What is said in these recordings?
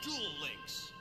duel links.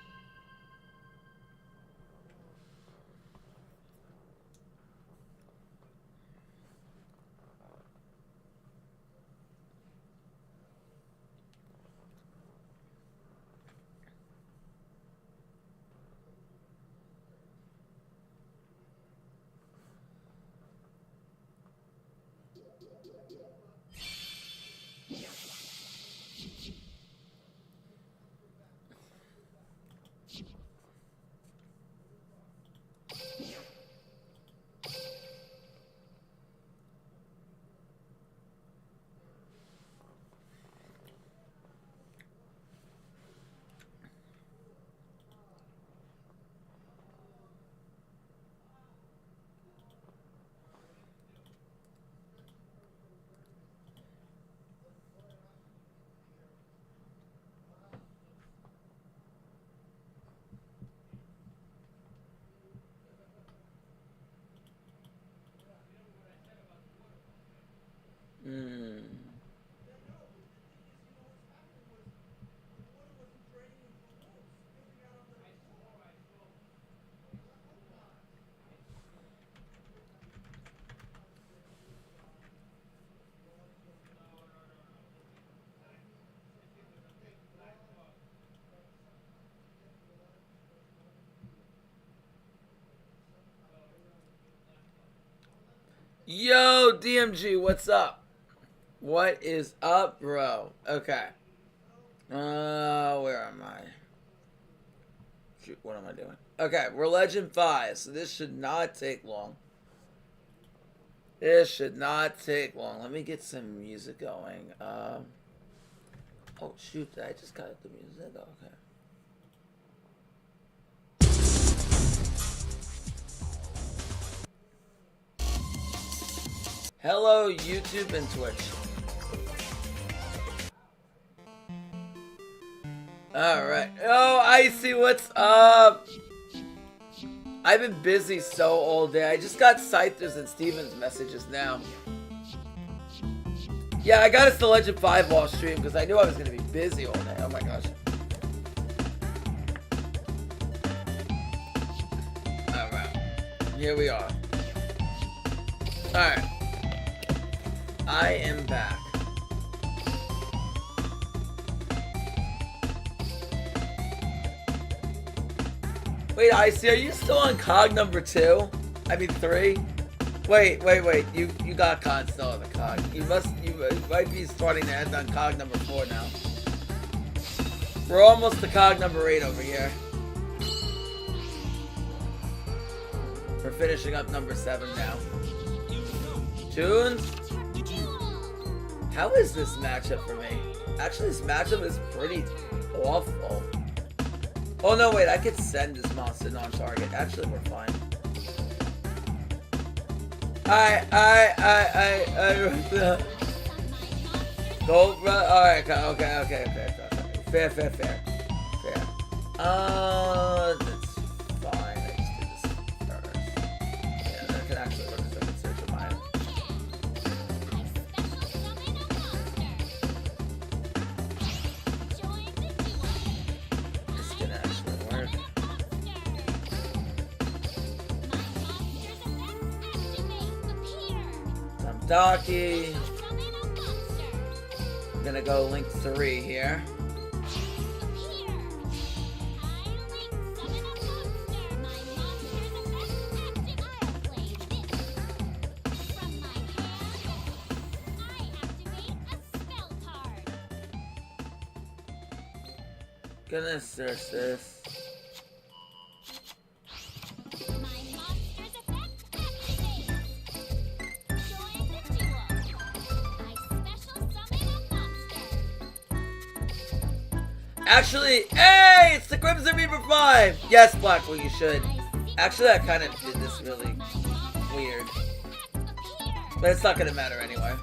Yo, DMG, what's up? What is up, bro? Okay. Where am I? Shoot, what am I doing? Okay, we're Legend 5, so this should not take long. This should not take long. Let me get some music going. Oh, shoot, I just got the music. Okay. Hello, YouTube and Twitch. Alright. Oh, Icy, what's up? I've been busy so all day. I just got Scythers and Stevens messages now. Yeah, I got us the Legend 5 off stream because I knew I was going to be busy all day. Oh my gosh. Alright. Here we are. Alright. I am back. Wait, Icy, are you still on cog number 2? I mean 3? Wait. You got cog still on the cog. You might be starting to end on cog number 4 now. We're almost to cog number 8 over here. We're finishing up number 7 now. Tunes? How is this matchup for me? Actually, this matchup is pretty awful. Oh no, wait, I could send this monster non-target. Actually, we're fine. Gold run. Alright, okay. Fair. That's fine. I just did this first. Yeah, I can actually run this in search of mine. This can actually work. Daki. I'm gonna go link 3 here. Gonna search this. Actually, hey, it's the Crimson Reaper 5! Yes, Blackwell, you should. Actually, I kind of did this really weird. But it's not gonna matter anyway.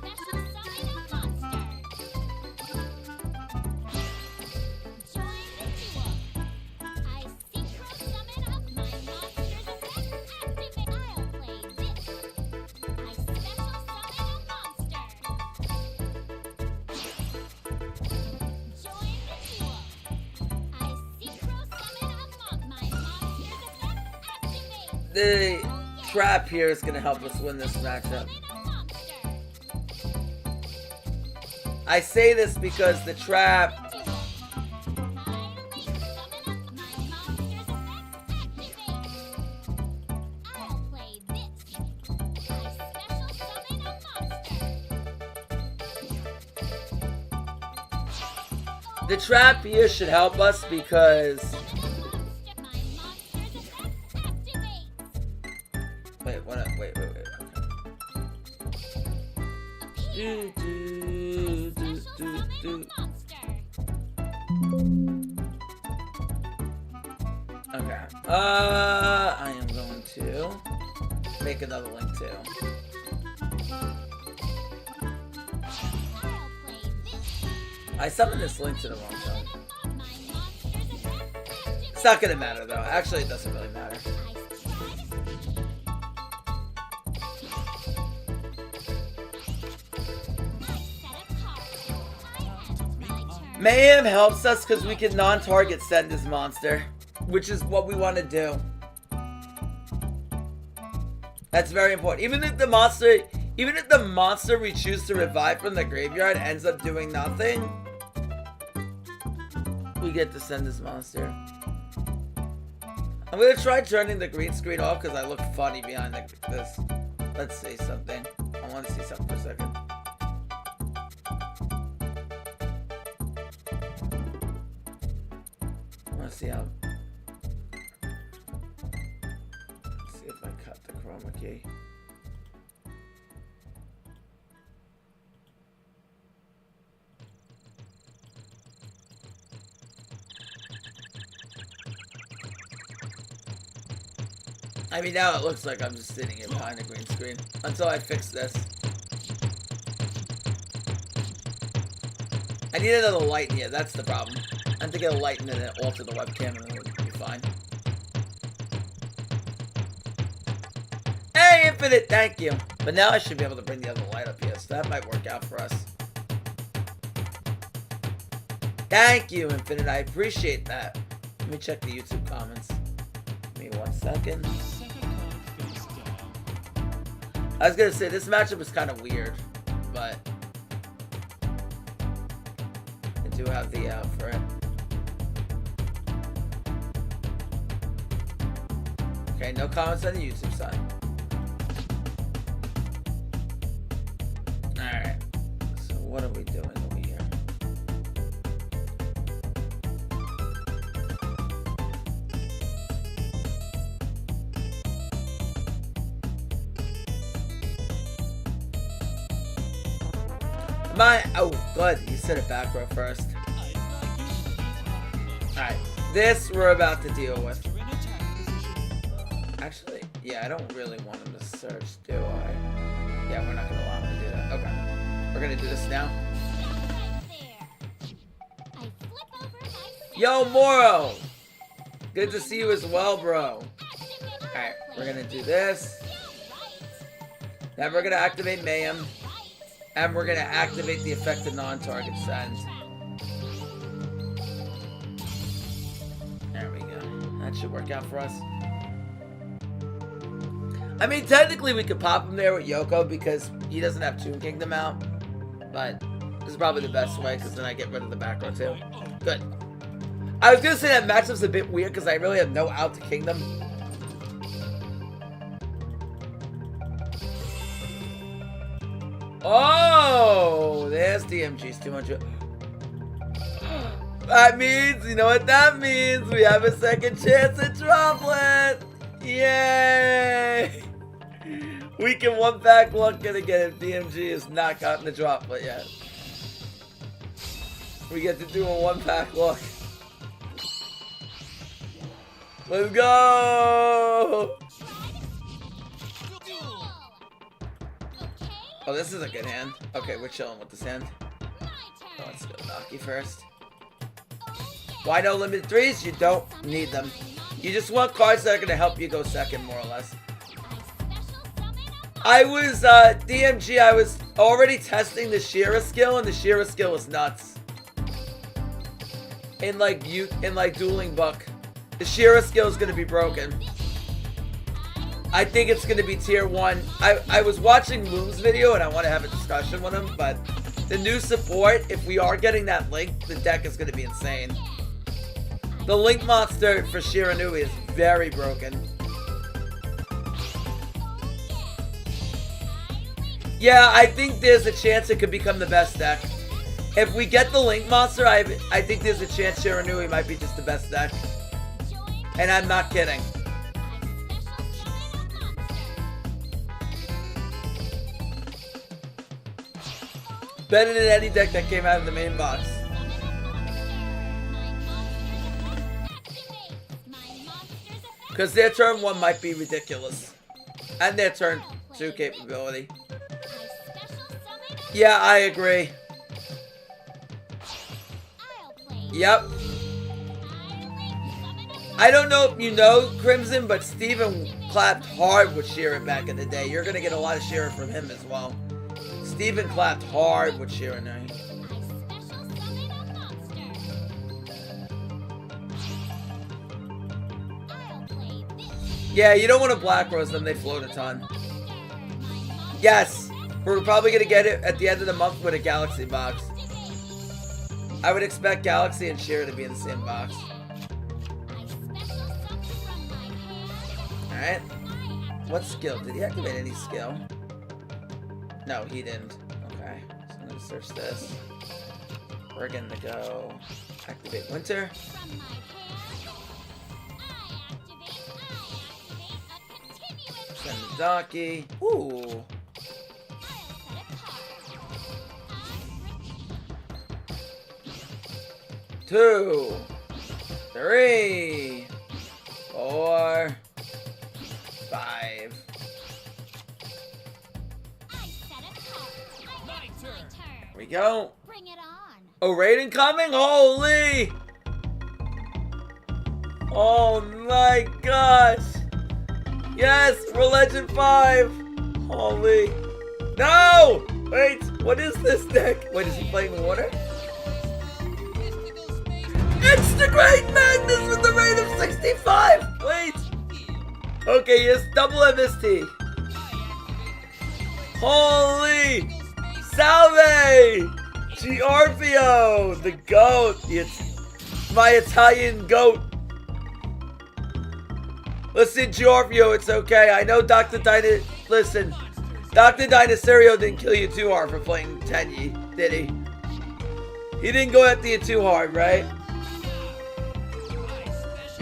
The trap here is gonna help us win this matchup. I say this because the trap... The trap here should help us because... Wait, what? Wait. Okay. Okay. I am going to make another link too. I summoned this link to the wrong time. It's not gonna matter though. Actually, it doesn't really matter. Mayhem helps us because we can non-target send his monster, which is what we want to do. That's very important. Even if the monster we choose to revive from the graveyard ends up doing nothing, we get to send this monster. I'm gonna try turning the green screen off because I look funny behind this. Let's see something. I want to see something for a second. I want to see how. Let's see if I cut the chroma key. I mean, now it looks like I'm just sitting here behind the green screen until I fix this. I need another light in here, that's the problem. I have to get a light and then alter the webcam and then it'll be fine. Hey, Infinite, thank you. But now I should be able to bring the other light up here, so that might work out for us. Thank you, Infinite, I appreciate that. Let me check the YouTube comments. Give me 1 second. I was gonna say, this matchup is kind of weird, but I do have the out for it. Okay, no comments on the YouTube side. Alright, so what are we doing over here? Oh, good. You said it back row first. Alright. This we're about to deal with. Actually, yeah, I don't really want him to search, do I? Yeah, we're not going to allow him to do that. Okay. We're going to do this now. Yo, Moro! Good to see you as well, bro. Alright, we're going to do this. Then we're going to activate Mayhem. And we're going to activate the effect of non-target send. There we go. That should work out for us. I mean, technically we could pop him there with Yoko because he doesn't have Toon Kingdom out. But this is probably the best way because then I get rid of the back row too. Good. I was going to say that matchup's a bit weird because I really have no out to Kingdom. Oh, there's DMG's 200. That means, you know what that means? We have a second chance at Droplet. Yay! We can one back luck it again if DMG has not gotten the Droplet yet. We get to do a one pack luck. Let's go! Oh, this is a good hand. Okay, we're chilling with this hand. Oh, let's go Naki first. Why no limited threes? You don't need them. You just want cards that are going to help you go second, more or less. I was, DMG, I was already testing the Shira skill, and the Shira skill was nuts. In like Dueling Buck. The Shira skill is going to be broken. I think it's going to be tier 1. I was watching Moon's video and I want to have a discussion with him, but the new support, if we are getting that link, the deck is going to be insane. The link monster for Shiranui is very broken. Yeah, I think there's a chance it could become the best deck. If we get the link monster, I think there's a chance Shiranui might be just the best deck. And I'm not kidding. Better than any deck that came out of the main box. Because their turn 1 might be ridiculous. And their turn 2 capability. Yeah, I agree. Yep. I don't know if you know Crimson, but Steven clapped hard with Sheeran back in the day. You're going to get a lot of Sheeran from him as well. Steven clapped hard with Sheeran. Yeah, you don't want to Black Rose them. They float a ton. Yes. We're probably going to get it at the end of the month with a Galaxy box. I would expect Galaxy and Sheeran to be in the same box. Alright. What skill? Did he activate any skill? No, he didn't. Okay. So I'm going to search this. We're going to go activate Winter. Send the Donkey. Ooh. Two, 3, 4, 5. Here we go. Bring it on. Oh, rating coming? Holy! Oh my gosh! Yes, we're Legend 5. Holy! No! Wait, what is this deck? Wait, is he playing with water? Extra Great Magnus with the rate of 65! Wait! Okay, yes, double MST. Holy! Salve! Giorgio! The GOAT! It's my Italian GOAT. Listen, Giorgio, it's okay. I know Dr. Dyna... Listen, Dr. Dinosario didn't kill you too hard for playing Tenyi, did he? He didn't go after you too hard, right?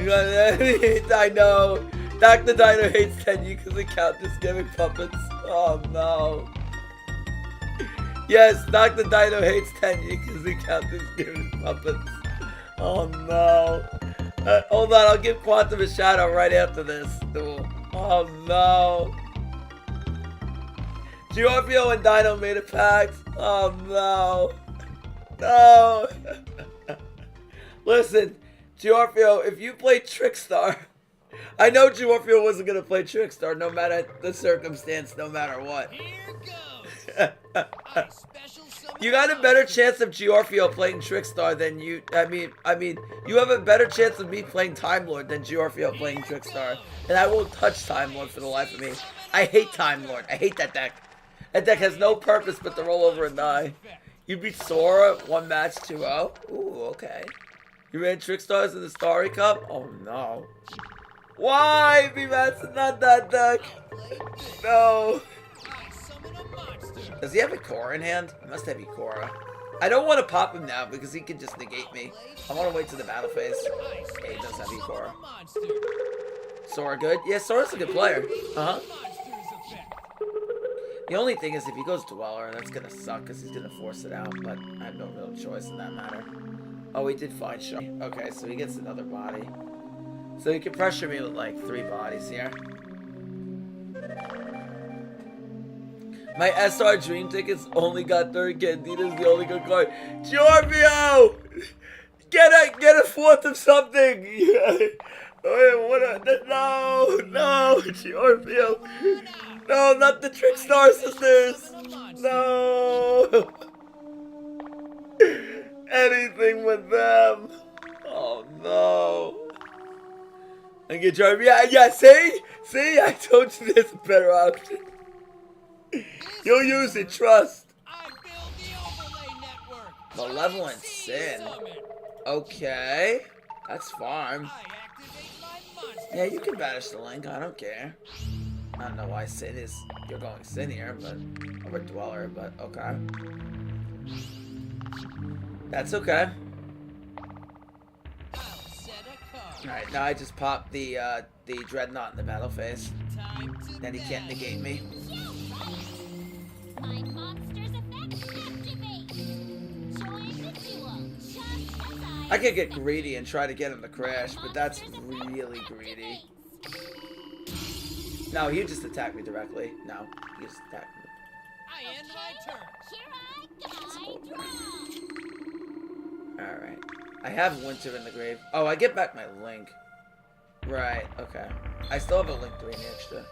I know. Dr. Dino hates Tenyi because the count is giving puppets. Oh no. Yes, Dr. Dino hates Tenyi because the count is giving puppets. Oh no. Hold on, I'll give Quantum a shout out right after this duel. Oh no. Giorgio and Dino made a pact. Oh no. No. Listen. Giorgio, if you play Trickstar, I know Giorgio wasn't going to play Trickstar no matter the circumstance, no matter what. Here goes. You got a better chance of Giorgio playing Trickstar than you, I mean, you have a better chance of me playing Time Lord than Giorgio playing Trickstar. And I won't touch Time Lord for the life of me. I hate Time Lord. I hate that deck. That deck has no purpose but to roll over and die. You beat Sora, 1 match, 2-0. Ooh, okay. You ran Trickstars in the Starry Cup? Oh no. Why? B-Mat's not that deck. No. Does he have Ikora in hand? He must have Ikora. I don't want to pop him now because he can just negate me. I want to wait to the battle phase. Yeah, he does have Ikora. Sora good? Yeah, Sora's a good player. Uh-huh. The only thing is if he goes Dweller, that's going to suck because he's going to force it out. But I have no real choice in that matter. Oh, he did find Shark. Okay, so he gets another body. So he can pressure me with like 3 bodies here. My SR Dream tickets only got 3rd. Candidata's the only good card. Giorgio! Get a 4th of something! No, Giorgio! No, not the Trickstar Sisters! No! Anything with them. Oh no. I get Giorgio. Yeah, see? See, I told you there's a better option. You'll use it, trust. I build the overlay network. Malevolent sin. Okay. That's farm. I activate my monster. Yeah, you can banish the link. I don't care. I don't know why sin is. You're going sin here, but over dweller. But okay. That's okay. I'll set a card. All right, now I just popped the dreadnought in the battle phase. Time to Then he can't battle. negate me. My monster's effect activates. Join the duo just as I could get greedy and try to get him to crash, but that's really greedy. No, he just attacked me directly. No, he just attacked me. I end my turn. Here I draw. Alright. I have Winter in the grave. Oh, I get back my Link. Right, okay. I still have a Link 3 in the extra.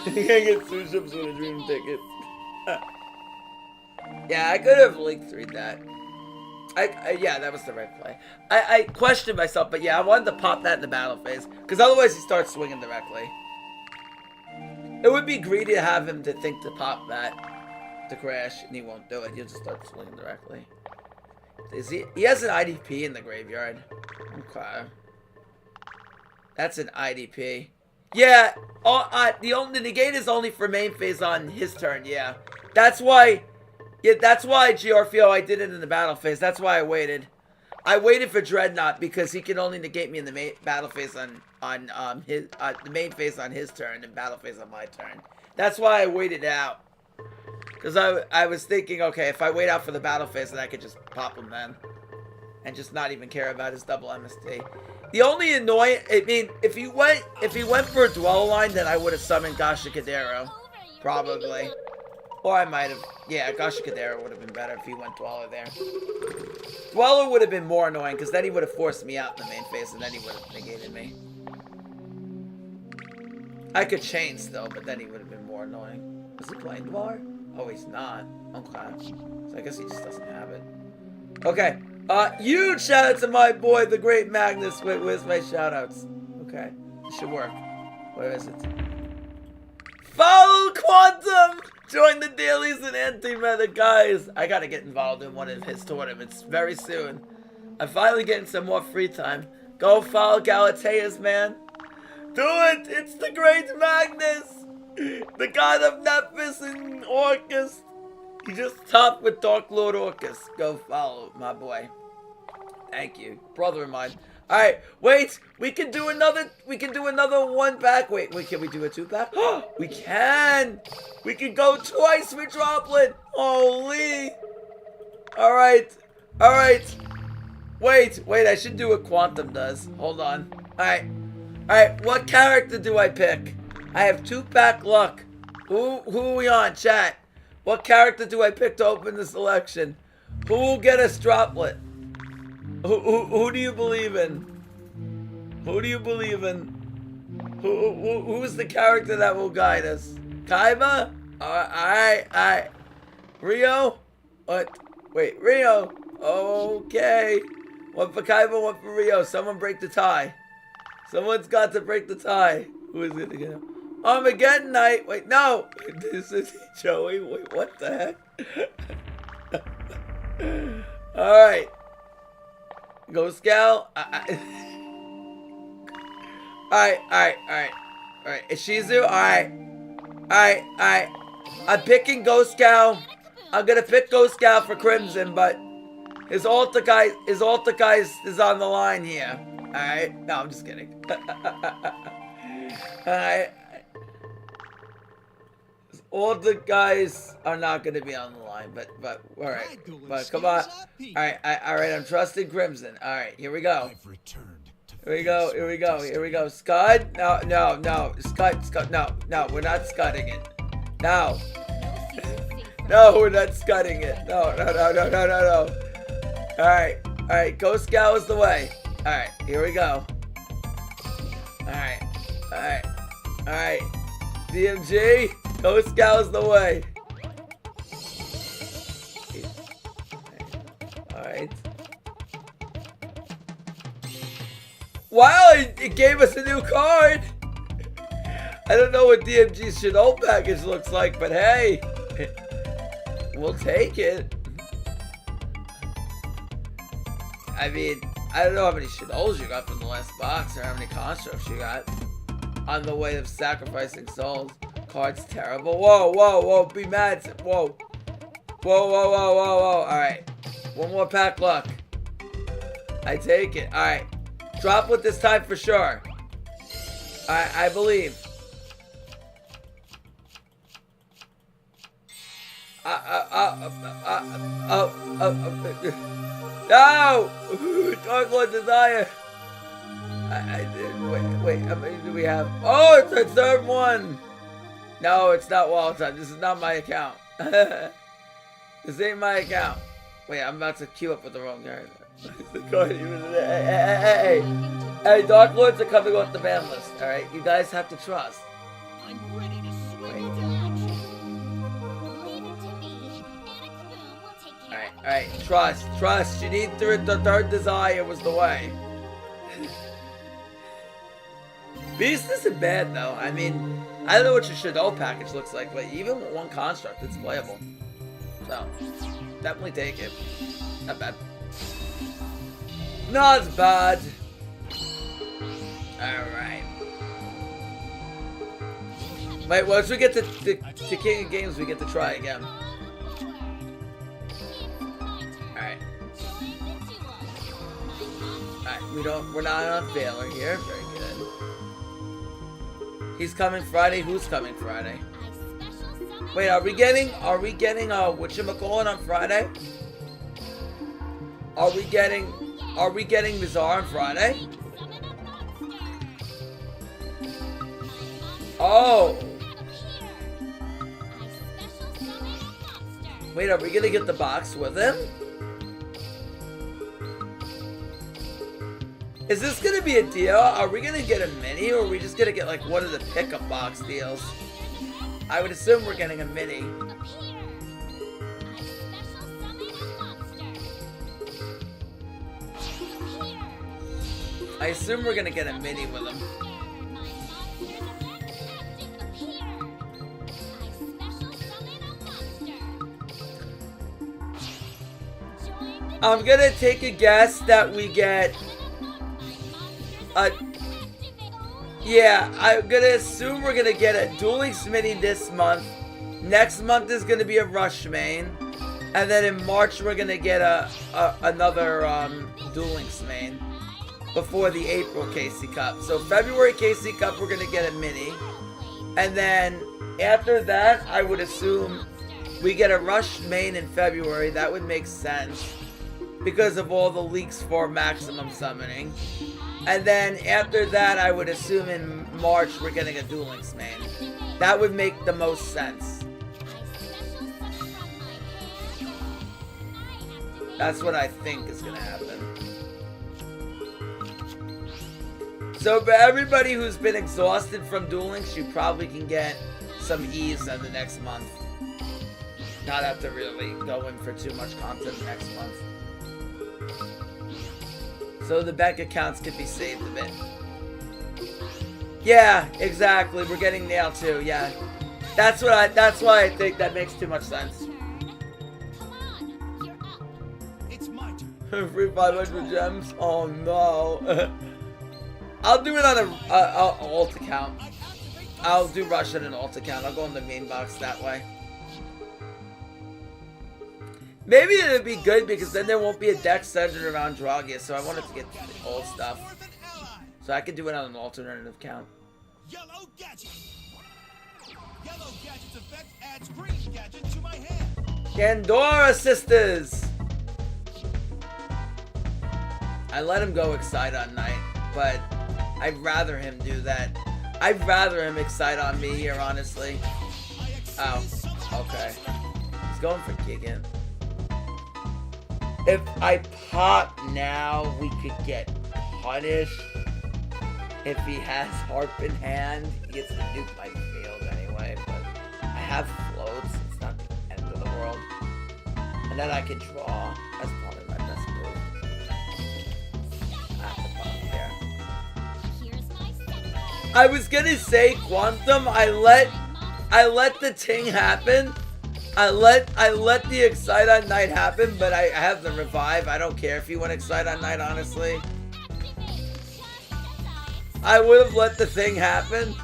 You can't get 2 ships with a dream ticket. Yeah, I could have Link 3'd that. Yeah, that was the right play. I questioned myself, but yeah, I wanted to pop that in the battle phase. Because otherwise he starts swinging directly. It would be greedy to have him to think to pop that to crash, and he won't do it. He'll just start swinging directly. He has an IDP in the graveyard. Okay. That's an IDP. Yeah, the negate is only for main phase on his turn, yeah. That's why, Giorfio, I did it in the battle phase. That's why I waited. I waited for Dreadnought because he can only negate me in the main battle phase the main phase on his turn and battle phase on my turn. That's why I waited out. Because I was thinking, okay, if I wait out for the battle phase, then I could just pop him then. And just not even care about his double MST. The only annoying, I mean, if he went for a dwell line, then I would have summoned Gasha Kadero. Probably. Or I might have, yeah, Gasha Kadero would have been better if he went Dweller there. Dweller would have been more annoying, because then he would have forced me out in the main phase, and then he would have negated me. I could chain still, but then he would have been more annoying. Is he playing Dweller? Oh, he's not. Okay. So I guess he just doesn't have it. Okay. Huge shout out to my boy, the great Magnus. Wait, where's my shout outs? Okay. It should work. Where is it? Follow Quantum! Join the dailies and anti-meta, guys. I gotta get involved in one of his tournaments very soon. I'm finally getting some more free time. Go follow Galateas, man. Do it! It's the great Magnus! The god of Nephis and Orcus. He just topped with Dark Lord Orcus. Go follow my boy. Thank you. Brother of mine. Alright, wait! We can do another one pack. Wait, can we do a 2-pack? We can! We can go twice with Droplet! Holy! Alright. Wait, I should do what Quantum does. Hold on. Alright, what character do I pick? I have 2-pack luck. Who are we on, chat? What character do I pick to open the selection? Who will get us Droplet? Who do you believe in? Who do you believe in? Who's the character that will guide us? Kaiba? Alright. Rio? What? Wait, Rio. Okay. One for Kaiba, one for Rio. Someone break the tie. Someone's got to break the tie. Who is it again? Armageddon Knight. Wait, no. This is Joey. Wait, what the heck? Alright. Ghost Gal. Alright. Ishizu. Alright. I'm picking Ghost Gal. I'm gonna pick Ghost Gal for Crimson, but his altar guy is on the line here. Alright. No, I'm just kidding. Alright. All the guys are not going to be on the line, but all right. But come on. All right, I'm trusting Crimson. All right, here we go. Here we go. Scud? No. Scud. No, we're not scudding it. No. No, we're not scudding it. No. All right. Ghost Gal is the way. All right, here we go. All right. DMG. Ghost Gal is the way. Alright. Wow, it gave us a new card. I don't know what DMG's Chanel package looks like, but hey, we'll take it. I mean, I don't know how many Chanels you got from the last box or how many constructs you got. On the way of sacrificing souls. Card's terrible. Whoa, whoa, whoa, be mad. Whoa. Whoa, whoa, whoa, whoa, whoa. Alright. One more pack luck. I take it. Alright. Drop with this time for sure. I believe. No! Dark Lord Desire. Wait. How many do we have? Oh, it's the third one. No, it's not Wall Time. This is not my account. This ain't my account. Wait, I'm about to queue up with the wrong guy. Hey, Dark Lords are coming off the ban list. All right, you guys have to trust. I'm ready to swing into action. Leave it to me. Anna Kaboom will take care of All right. Trust. You need the third desire was the way. Beast isn't bad though. I mean, I don't know what your Shadow package looks like, but even with one construct, it's playable. So, definitely take it. Not bad. Not bad. Alright. Wait, once we get to King of Games, we get to try again. Alright. Alright, we're not on failure here. Very good. He's coming Friday. Who's coming Friday? Wait, are we getting whatchamacallit on Friday? Are we getting Bizarre on Friday? Oh. Wait, are we gonna get the box with him? Is this gonna be a deal? Are we gonna get a mini, or are we just gonna get like one of the pickup box deals? I would assume we're getting a mini. I assume we're gonna get a mini with him. I'm gonna take a guess that we get yeah, I'm gonna assume we're gonna get a Duel Links mini this month. Next month is gonna be a Rush main, and then in March we're gonna get another Duel Links main before the April KC Cup. So February KC Cup we're gonna get a mini, and then after that I would assume we get a Rush main in February. That would make sense because of all the leaks for maximum summoning. And then after that, I would assume in March we're getting a Duel Links main. That would make the most sense. That's what I think is gonna happen. So for everybody who's been exhausted from Duel Links, you probably can get some ease in the next month. Not have to really go in for too much content next month. So the bank accounts can be saved a bit. Yeah, exactly. We're getting nailed too. Yeah, that's why I think that makes too much sense. It's my turn. Free 500 gems. Oh no. I'll do it on an alt account. I'll do Rush on an alt account. I'll go on the main box that way. Maybe it'll be good because then there won't be a deck centered around Dragia, so I wanted to get the old stuff. So I can do it on an alternative account. Yellow gadget. Yellow gadget's effect adds green gadget to my hand. Gandora Sisters! I let him go Excite on Night, but I'd rather him do that. I'd rather him Excite on me here, honestly. Oh, okay. He's going for Gigan. If I pop now, we could get punished. If he has Harp in hand, he gets to nuke my field anyway. But I have floats. It's not the end of the world. And then I can draw. That's probably my best move. I have to pop here. I was gonna say Quantum. I let the ting happen. I let the Excite on Night happen, but I have the revive. I don't care if you want Excite on Night, honestly. I would have let the thing happen.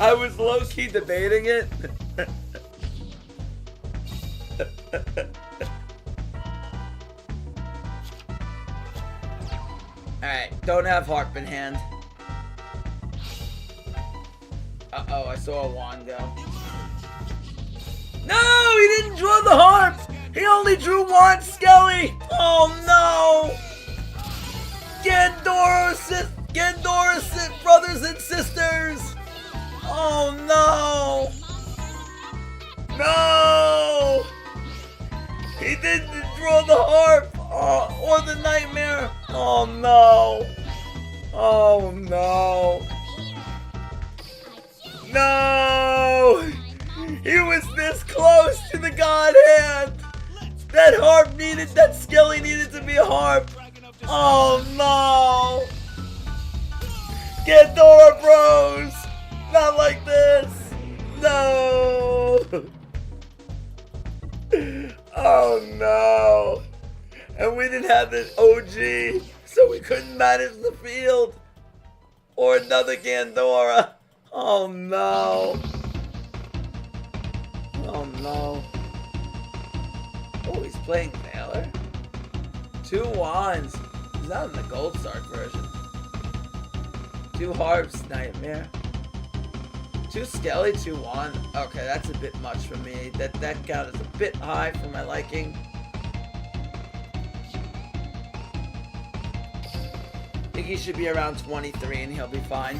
I was low-key debating it. Alright, don't have harp in hand. Uh-oh, I saw a wand go. No, he didn't draw the harp! He only drew one, Skelly! Oh no! Gandora, brothers and sisters! Oh no! No! He didn't draw the harp! Or the nightmare! Oh no! Oh no! No! He was this close to the god hand! That harp needed, that Skelly needed to be a harp! Oh no! Gandora bros! Not like this! No! Oh no! And we didn't have an OG, so we couldn't manage the field! Or another Gandora! Oh no! Oh no! Oh, he's playing Valor? 2 wands! He's not in the Gold Star version. 2 harps, Nightmare. 2 Skelly, 2 wand. Okay, that's a bit much for me. That count is a bit high for my liking. I think he should be around 23 and he'll be fine.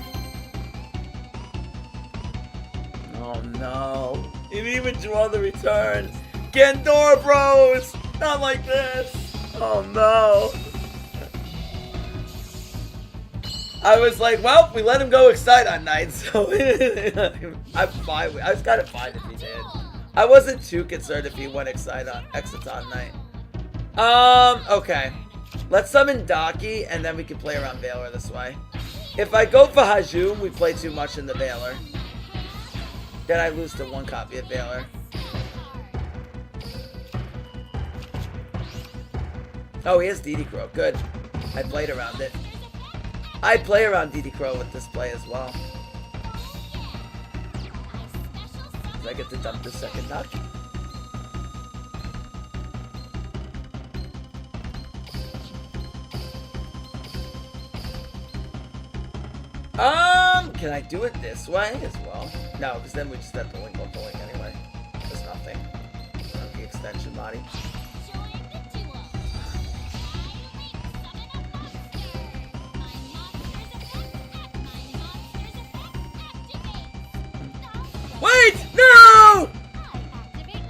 Oh no. He didn't even draw the return. Gandora bros! Not like this! Oh no. I was like, well, we let him go Excite on Night, so I'm fine. I was kind of fine if he did. I wasn't too concerned if he went Excite on Night. Okay. Let's summon Daki, and then we can play around Valor this way. If I go for Hajum, we play too much in the Valor. Then I lose to 1 copy of Valor. Oh, he has DD Crow. Good. I played around it. I play around DD Crow with this play as well. I get to dump the second Daki. Can I do it this way as well? No, because then we just have to link up the link anyway. There's nothing. The extension body. Wait! No!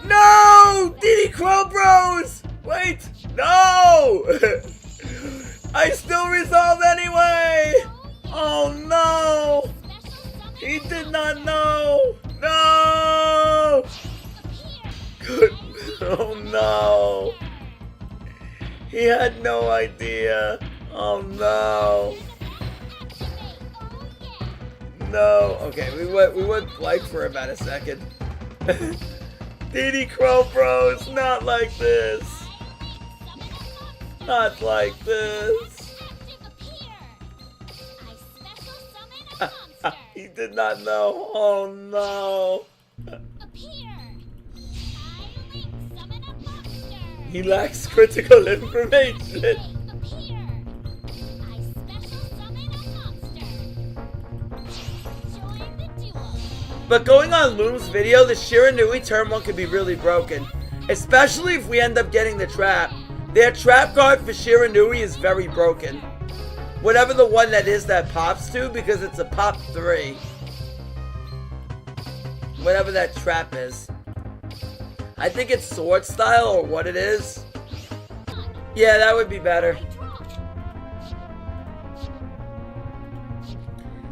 No! DD Crow Bros! Wait! No! I still resolved anyway! Oh no! He did not know! No! Good. Oh no! He had no idea. Oh no! No. Okay, we went blank for about a second. DD Crow Bros, not like this. Not like this. He did not know. Oh no. He lacks critical information. But going on Loom's video, the Shiranui turn 1 could be really broken. Especially if we end up getting the trap. Their trap card for Shiranui is very broken. Whatever the one that is that pops to, because it's a pop 3. Whatever that trap is. I think it's sword style or what it is. Yeah, that would be better.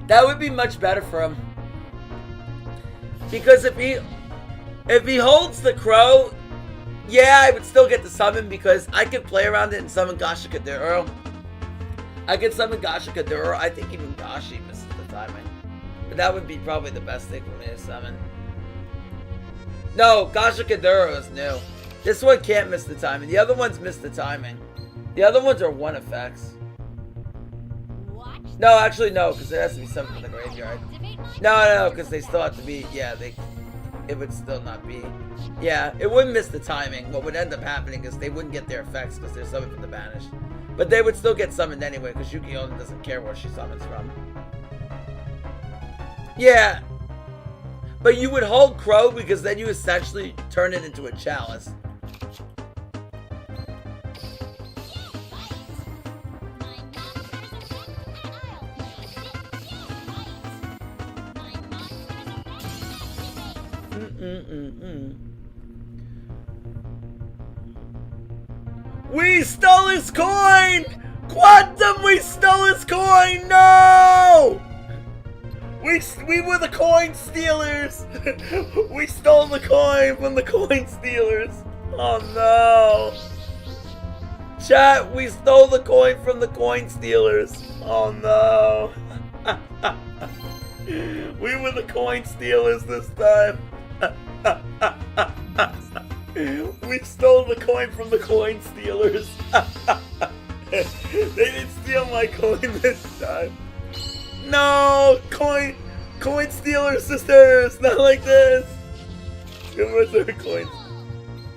That would be much better for him. Because if he holds the crow, Yeah, I would still get the summon because I could play around it and summon Kashi Kaduro. I could summon Kashi Kaduro. I think even Kashi misses the timing. But that would be probably the best thing for me to summon. No, Kashi Kaduro is new. This one can't miss the timing. The other ones miss the timing. The other ones are one effects. Watch. No, actually no, because it has to be something from the graveyard. Activate my No, because they still have to be, yeah, it would still not be. Yeah, it wouldn't miss the timing. What would end up happening is they wouldn't get their effects because they're summoned from the banished. But they would still get summoned anyway because Yuki Onna doesn't care where she summons from. Yeah. But you would hold Crow because then you essentially turn it into a chalice. We stole his coin! Quantum, we stole his coin! No! We were the coin stealers! We stole the coin from the coin stealers! Oh no! Chat, we stole the coin from the coin stealers! Oh no! We were the coin stealers this time! We stole the coin from the coin stealers. They didn't steal my coin this time. No, coin stealer sisters, not like this. Where's their coins?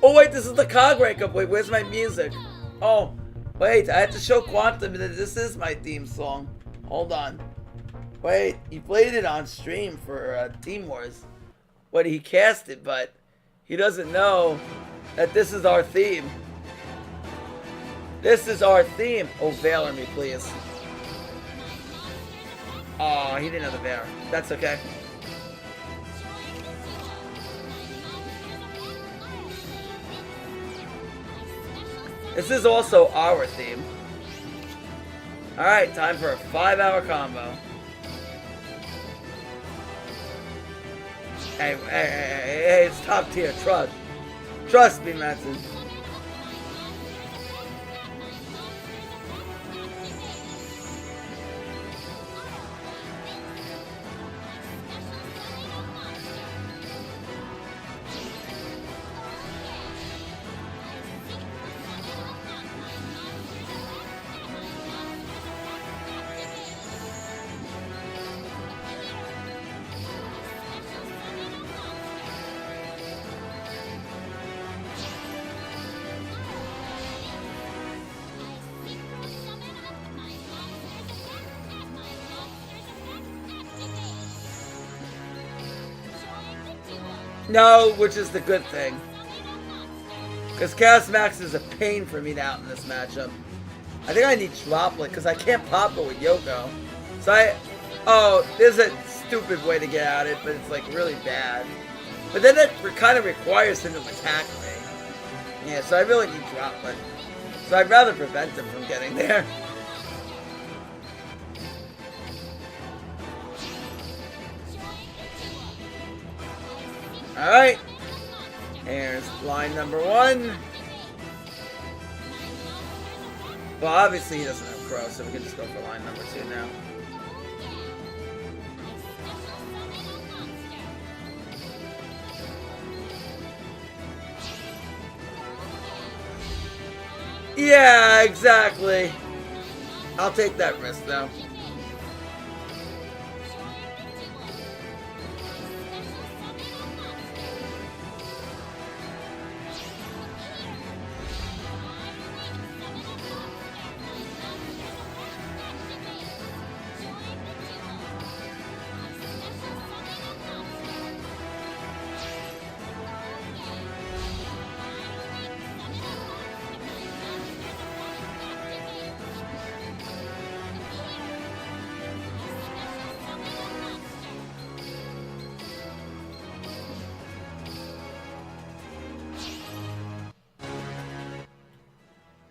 Oh wait, this is the cog rank up. Wait, where's my music? Oh, wait, I have to show Quantum that this is my theme song. Hold on. Wait, he played it on stream for Team Wars. What, he cast it, but he doesn't know that this is our theme. This is our theme. Oh, Valor me, please. Oh, he didn't have the Valor. That's okay. This is also our theme. Alright, time for a 5-hour combo. Hey, it's top tier, trust. Trust me, Matson. No, which is the good thing. Because Chaos Max is a pain for me to out in this matchup. I think I need Droplet because I can't pop it with Yoko. So oh, there's a stupid way to get out of it, but it's like really bad. But then it kind of requires him to attack me. Yeah, so I really need Droplet. So I'd rather prevent him from getting there. Alright, here's line number 1. Well, obviously he doesn't have Crow, so we can just go for line number 2 now. Yeah, exactly. I'll take that risk though.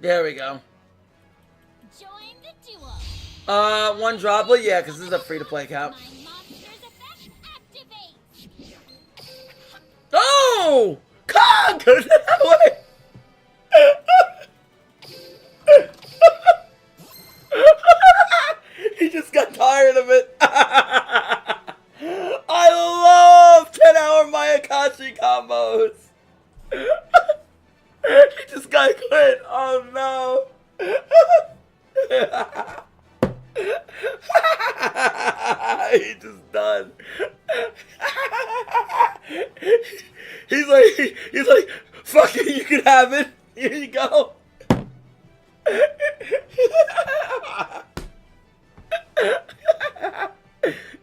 There we go. Join the duo. 1 Droplet, yeah, because this is a free-to-play account. My monster's effect activates. Oh! Cog! Wait. Kashi combos. He just got quit. Oh no. He just done. He's like, fuck it, you can have it. Here you go.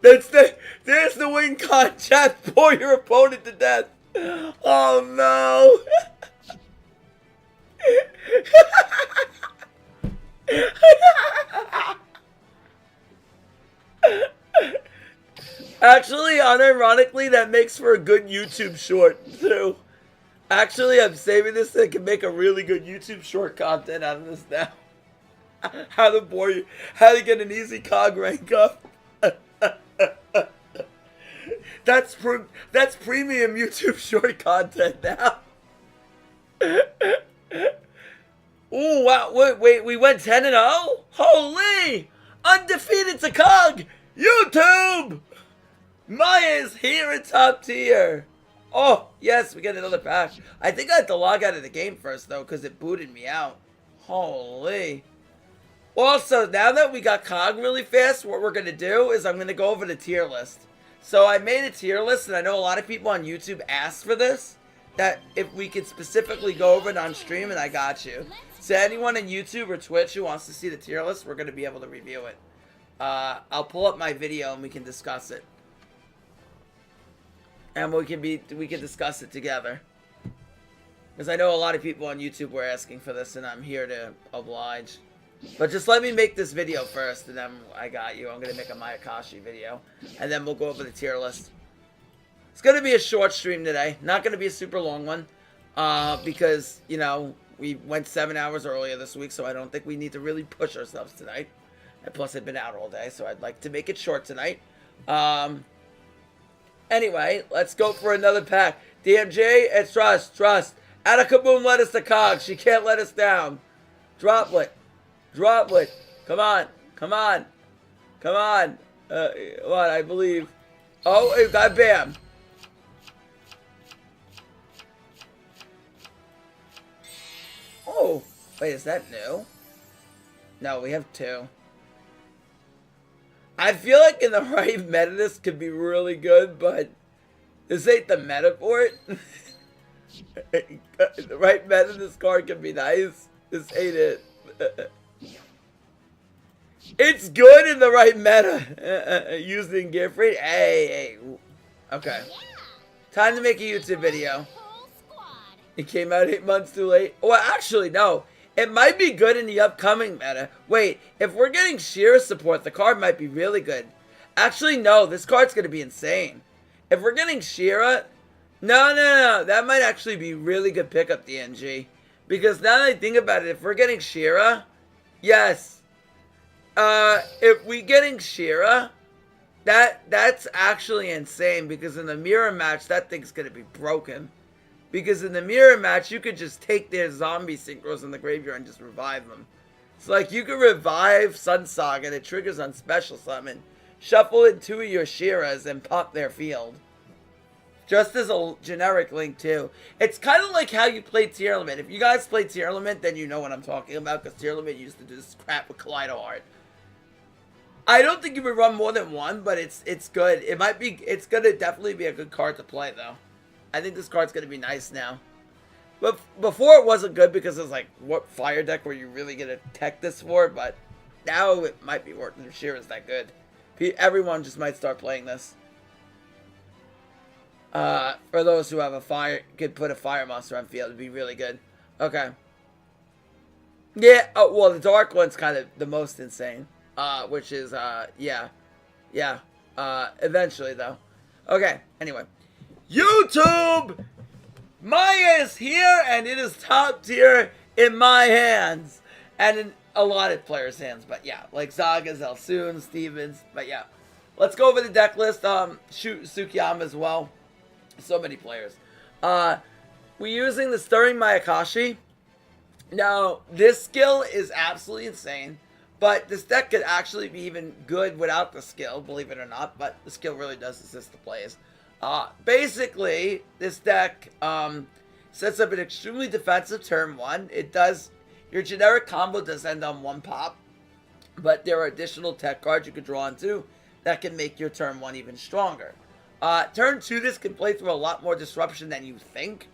There's the win con, chat. Bore your opponent to death. Oh no. Actually, unironically, that makes for a good YouTube short too. Actually, I'm saving this so I can make a really good YouTube short content out of this now. How to get an easy cog rank up. That's premium YouTube short content now. Ooh, wow, wait, we went 10-0? Holy! Undefeated to cog! YouTube! Maya's here at top tier. Oh, yes, we get another pack. I think I had to log out of the game first, though, because it booted me out. Holy. Also, now that we got cog really fast, what we're going to do is I'm going to go over the tier list. So I made a tier list, and I know a lot of people on YouTube asked for this, that if we could specifically go over it on stream, and I got you. So anyone on YouTube or Twitch who wants to see the tier list, we're going to be able to review it. I'll pull up my video and we can discuss it. And we can discuss it together. Because I know a lot of people on YouTube were asking for this, and I'm here to oblige. But just let me make this video first, and then I got you. I'm going to make a Mayayayayayaya video. And then we'll go over the tier list. It's going to be a short stream today. Not going to be a super long one. Because, you know, we went 7 hours earlier this week, so I don't think we need to really push ourselves tonight. And plus, I've been out all day, so I'd like to make it short tonight. Anyway, let's go for another pack. DMJ, it's trust. Atakaboom let us to cog. She can't let us down. Droplet. Come on. What, I believe. Oh, it got bam. Oh, wait, is that new? No, we have 2. I feel like in the right meta this could be really good, but this ain't the meta for it. The right meta this card could be nice. This ain't it. It's good in the right meta. Using gift rate. Hey. Okay. Time to make a YouTube video. It came out 8 months too late. Well, actually, no. It might be good in the upcoming meta. Wait, if we're getting Shearer support, the card might be really good. Actually, no. This card's going to be insane. If we're getting Shearer... No. That might actually be really good pickup, DNG. Because now that I think about it, if we're getting Shearer... Yes. If we getting Shearer... That's actually insane. Because in the mirror match, that thing's going to be broken. Because in the mirror match, you could just take their zombie synchros in the graveyard and just revive them. It's like you could revive Sun Saga and it triggers on special summon. Shuffle in 2 of your Shearers and pop their field. Just as a generic link too. It's kind of like how you play Tier Limit. If you guys play Tier Limit, then you know what I'm talking about. Because Tier Limit used to do this crap with Kaleido Art. I don't think you would run more than one, but it's good. It's gonna definitely be a good card to play though. I think this card's going to be nice now. But before it wasn't good because it was like, what fire deck were you really going to tech this for? But now it might be working if Shearer's that good. Everyone just might start playing this. For those who have could put a fire monster on field, it'd be really good. Okay. Yeah, well, the dark one's kind of the most insane. Which is, yeah. Eventually, though. Okay, anyway. YouTube! Maya is here, and it is top tier in my hands. And in a lot of players' hands, but yeah. Like Zagas, Elsoon, Stevens, but yeah. Let's go over the deck list. Shoot Sukiyama as well. So many players. We're using the Stirring Mayakashi. Now, this skill is absolutely insane. But this deck could actually be even good without the skill, believe it or not. But the skill really does assist the plays. Basically, this deck sets up an extremely defensive turn 1. It does, your generic combo does end on 1 pop, but there are additional tech cards you can draw into that can make your turn 1 even stronger. Turn 2, this can play through a lot more disruption than you think.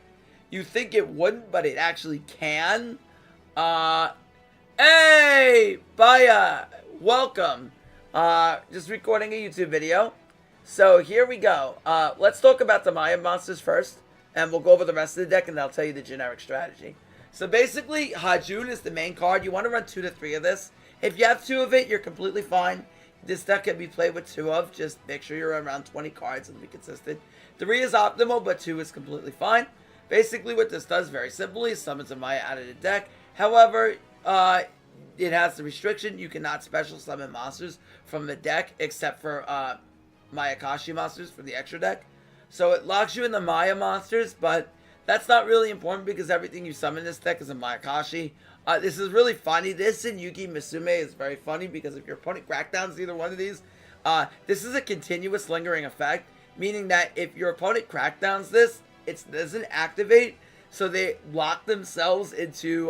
You think it wouldn't, but it actually can. Hey, Baya, welcome. Just recording a YouTube video. So here we go. Let's talk about the Maya monsters first, and we'll go over the rest of the deck, and I'll tell you the generic strategy. So basically, Hajun is the main card. You want to run 2 to 3 of this. If you have 2 of it, you're completely fine. This deck can be played with 2 of. Just make sure you're around 20 cards and be consistent. 3 is optimal, but 2 is completely fine. Basically, what this does, very simply, summons a Maya out of the deck. However, it has the restriction. You cannot special summon monsters from the deck, except for Mayayayayayaya monsters from the extra deck. So it locks you in the Maya monsters, but that's not really important because everything you summon in this deck is a Mayayayayaya. This is really funny. This in Yuki Musume is very funny because if your opponent crackdowns either one of these, this is a continuous lingering effect, meaning that if your opponent crackdowns this, it doesn't activate, so they lock themselves into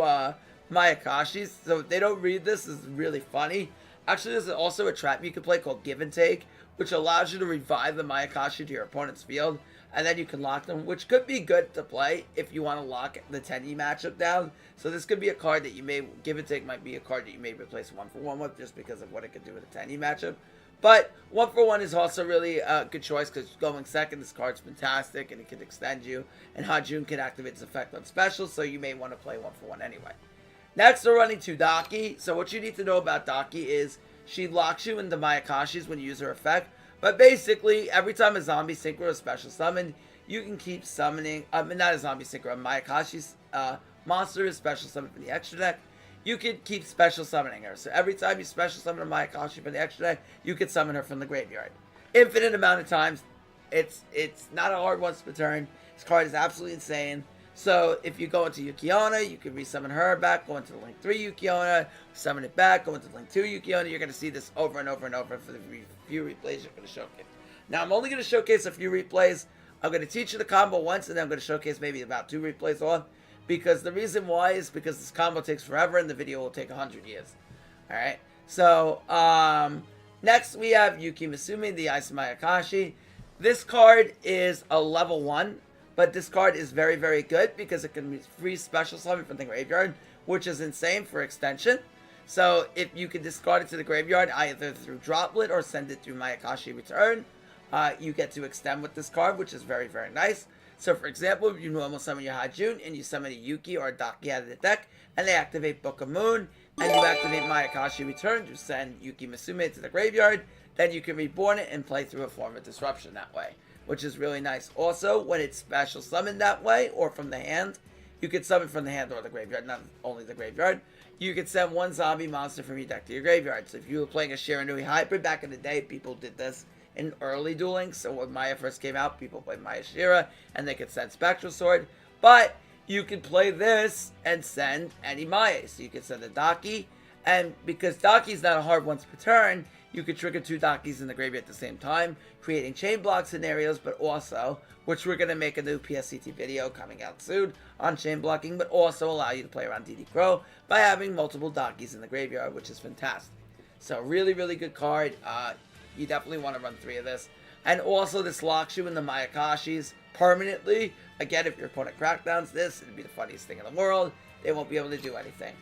Mayayayayayas. So if they don't read this, is really funny. Actually, there's also a trap you can play called Give and Take, which allows you to revive the Mayayayayaya to your opponent's field, and then you can lock them, which could be good to play if you want to lock the 10E matchup down. So this could be a card that you may, Give and Take might be a card that you may replace 1-for-1 with, just because of what it could do with a 10E matchup. But 1-for-1 is also really a good choice because going second, this card's fantastic and it can extend you, and Hajun can activate its effect on special, so you may want to play 1-for-1 anyway. Next, we're running 2 Daki. So what you need to know about Daki is she locks you into Mayayayayayas when you use her effect. But basically, every time a zombie synchro is special summoned, you can keep summoning, not a zombie synchro, a Mayayayayayas monster is special summoned from the extra deck. You can keep special summoning her. So every time you special summon a Mayayayayaya from the extra deck, you can summon her from the graveyard. Infinite amount of times. It's not a hard once per turn. This card is absolutely insane. So if you go into Yukiona, you can resummon her back, go into the Link 3 Yukiona, summon it back, go into the Link 2 Yukiona. You're going to see this over and over and over for the few replays you're going to showcase. Now, I'm only going to showcase a few replays. I'm going to teach you the combo once, and then I'm going to showcase maybe about 2 replays on. Because the reason why is because this combo takes forever, and the video will take 100 years. Alright, so, next we have Yuki Musume, the Ice Mayakashi. This card is a level 1. But this card is very, very good because it can be free special summon from the graveyard, which is insane for extension. So if you can discard it to the graveyard, either through Droplet or send it through Mayakashi Return, you get to extend with this card, which is very, very nice. So for example, if you normal summon your Hajun and you summon a Yuki or a Daki out of the deck, and they activate Book of Moon, and you activate Mayakashi Return to send Yuki Musume to the graveyard, then you can reborn it and play through a form of disruption that way, which is really nice. Also, when it's special summoned that way, or from the hand, you can summon from the hand or the graveyard, not only the graveyard. You can send 1 zombie monster from your deck to your graveyard. So if you were playing a Shiranui hybrid back in the day, people did this in early dueling. So when Maya first came out, people played Maya Shira, and they could send Spectral Sword. But you could play this and send any Maya. So you could send a Daki, and because Daki's not a hard once per turn, you could trigger 2 Dakis in the graveyard at the same time, creating chain block scenarios, but also, which we're going to make a new PSCT video coming out soon on chain blocking, but also allow you to play around DD Crow by having multiple Dakis in the graveyard, which is fantastic. So really, really good card. You definitely want to run 3 of this. And also this locks you in the Mayakashis permanently. Again, if your opponent crackdowns this, it'd be the funniest thing in the world. They won't be able to do anything.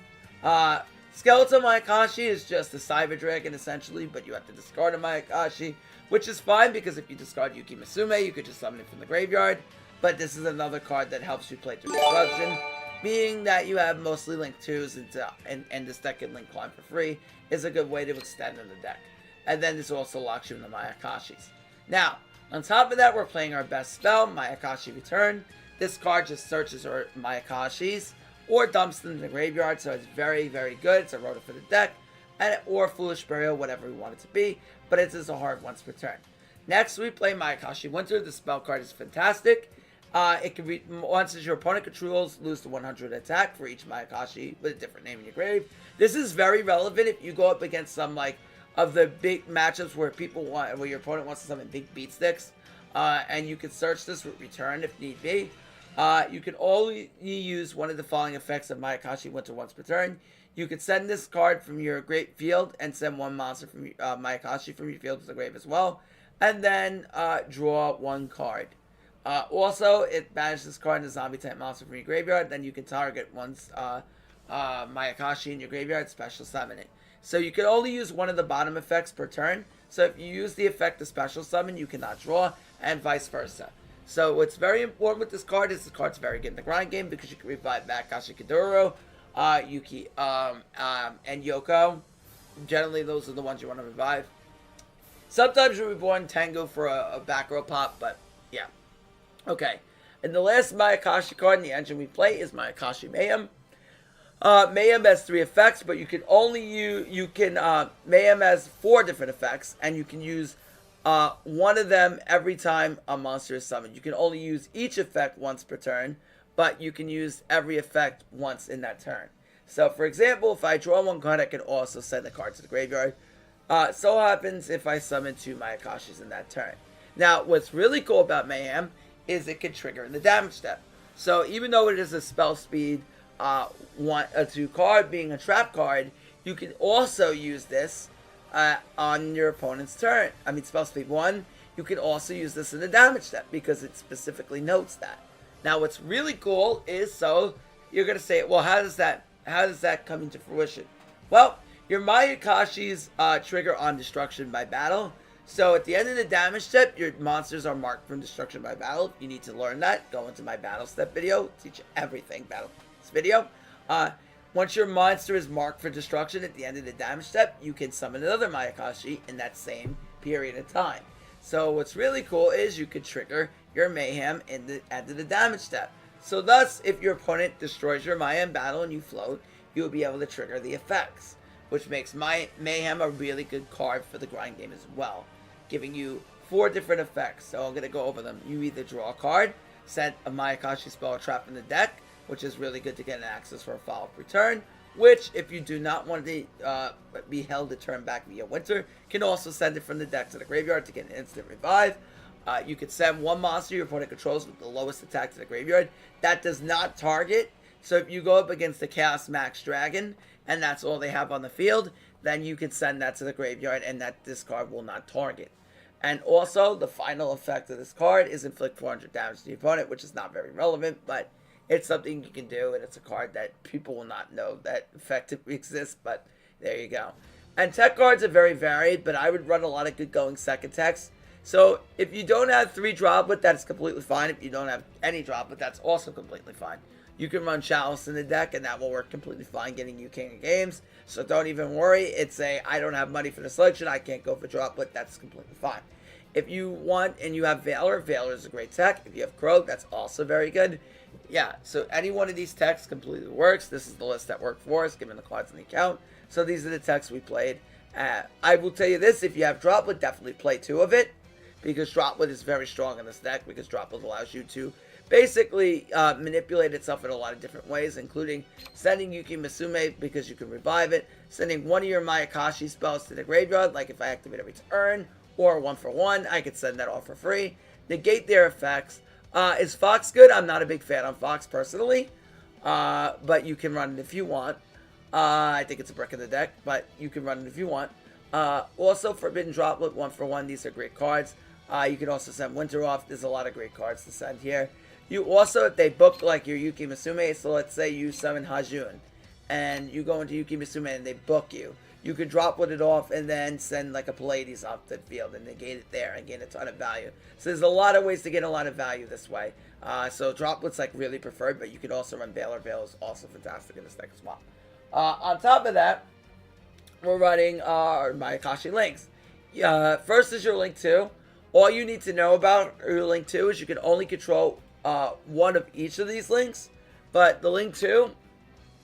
Skeletal Mayakashi is just a Cyber Dragon, essentially, but you have to discard a Mayakashi, which is fine, because if you discard Yuki Musume, you could just summon it from the graveyard, but this is another card that helps you play through Disruption, being that you have mostly Link 2s, and this deck can Link Climb for free, is a good way to extend in the deck. And then this also locks you in the Mayakashis. Now, on top of that, we're playing our best spell, Mayakashi Return. This card just searches our Mayakashis, or dumps them in the graveyard, so it's very, very good. It's a rotor for the deck, or Foolish Burial, whatever we want it to be, but it is a hard once per turn. Next, we play Mayakashi Winter. The spell card is fantastic. It can be, once your opponent controls, lose to 100 attack for each Mayakashi with a different name in your grave. This is very relevant if you go up against some, like, of the big matchups where people want, where your opponent wants to summon big beat sticks. and you can search this with return if need be. You can only use one of the following effects of Mayayayayayaya Winter once per turn. You can send this card from your great field and send one monster from Mayayayayaya from your field to the grave as well. And then draw one card. Also, it banishes this card and a zombie type monster from your graveyard. Then you can target one's Mayayayayaya in your graveyard, special summon it. So you can only use one of the bottom effects per turn. So if you use the effect of special summon, you cannot draw, and vice versa. So what's very important with this card is card's very good in the grind game because you can revive back Kashi, Yuki, and Yoko. Generally, those are the ones you want to revive. Sometimes you reborn Tango for a back row pop, but yeah. Okay. And the last Mayayayayaya card in the engine we play is Mayayayayaya Mayhem. Mayhem has 3 effects, but you can only Mayhem has 4 different effects, and you can use one of them every time a monster is summoned. You can only use each effect once per turn, but you can use every effect once in that turn. So, for example, if I draw one card, I can also send the card to the graveyard. So happens if I summon 2 Mayayayayayas in that turn. Now, what's really cool about Mayhem is it can trigger in the damage step. So, even though it is a spell speed 2 card, being a trap card, you can also use this on your opponent's turn. I mean, spell speed 1, you can also use this in the damage step because it specifically notes that. Now, what's really cool is, so you're going to say, well, how does that come into fruition? Well, your Mayayayayayas trigger on destruction by battle. So at the end of the damage step, your monsters are marked from destruction by battle. You need to learn that. Go into my battle step video. Teach you everything battle video. Once your monster is marked for destruction at the end of the damage step, you can summon another Mayayayayaya in that same period of time. So what's really cool is you could trigger your Mayhem in the end of the damage step. So thus, if your opponent destroys your Mayhem battle and you float, you'll be able to trigger the effects, which makes Mayhem a really good card for the grind game as well, giving you 4 different effects. So I'm going to go over them. You either draw a card, send a Mayayayayaya spell or trap in the deck, which is really good to get an access for a follow-up return, which, if you do not want to be held to turn back via winter, can also send it from the deck to the graveyard to get an instant revive. You could send one monster your opponent controls with the lowest attack to the graveyard. That does not target. So if you go up against the Chaos Max Dragon, and that's all they have on the field, then you can send that to the graveyard, and this card will not target. And also, the final effect of this card is inflict 400 damage to the opponent, which is not very relevant, but it's something you can do, and it's a card that people will not know that effectively exists, but there you go. And tech cards are very varied, but I would run a lot of good going second techs. So if you don't have 3 droplet, that's completely fine. If you don't have any droplet, that's also completely fine. You can run Chalice in the deck, and that will work completely fine getting you king of games. So don't even worry. It's I don't have money for the selection, I can't go for droplet, that's completely fine. If you want and you have Valor, Valor is a great tech. If you have Crow, that's also very good. Yeah, so any one of these techs completely works. This is the list that worked for us, given the cards in the account. So these are the techs we played. I will tell you this, if you have Droplet, definitely play 2 of it, because Droplet is very strong in this deck, because Droplet allows you to basically manipulate itself in a lot of different ways, including sending Yuki Musume because you can revive it, sending one of your Mayayayayaya spells to the graveyard, like if I activate every turn, or 1-for-1, I could send that off for free, negate their effects. Is Fox good? I'm not a big fan on Fox personally, but you can run it if you want. I think it's a brick in the deck, but you can run it if you want. Also, Forbidden Droplet, 1-for-1, these are great cards. You can also send Winter off. There's a lot of great cards to send here. You also, if they book like your Yuki Musume, so let's say you summon Hajun, and you go into Yuki Musume and they book you. You could droplet it off and then send like a Pallades off the field and negate it there and gain a ton of value. So there's a lot of ways to get a lot of value this way. So droplet's like really preferred, but you could also run Valor. Valor is also fantastic in this deck as well. On top of that, we're running our Mayayayayaya links. First is your link 2. All you need to know about your link 2 is you can only control one of each of these links, but the link 2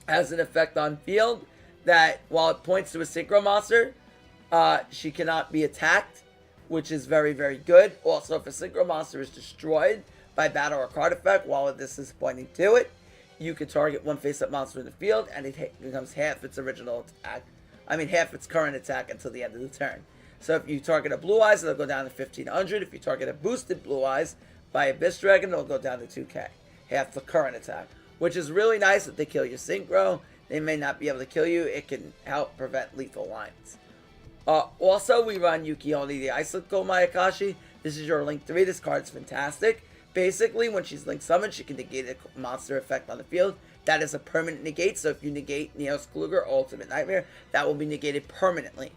has an effect on field that while it points to a synchro monster, she cannot be attacked, which is very, very good. Also, if a synchro monster is destroyed by battle or card effect while this is pointing to it, you can target one face-up monster in the field, and it becomes half its original attack. I mean, half its current attack until the end of the turn. So if you target a Blue Eyes, it'll go down to 1500. If you target a boosted Blue Eyes by Abyss Dragon, it'll go down to 2k, half the current attack, which is really nice. If they kill your Synchro, they may not be able to kill you. It can help prevent lethal lines. Also, we run Yukione the Icicle Mayakashi. This is your Link 3. This card's fantastic. Basically, when she's Link Summoned, she can negate a monster effect on the field. That is a permanent negate, so if you negate Neos Kluger Ultimate Nightmare, that will be negated permanently.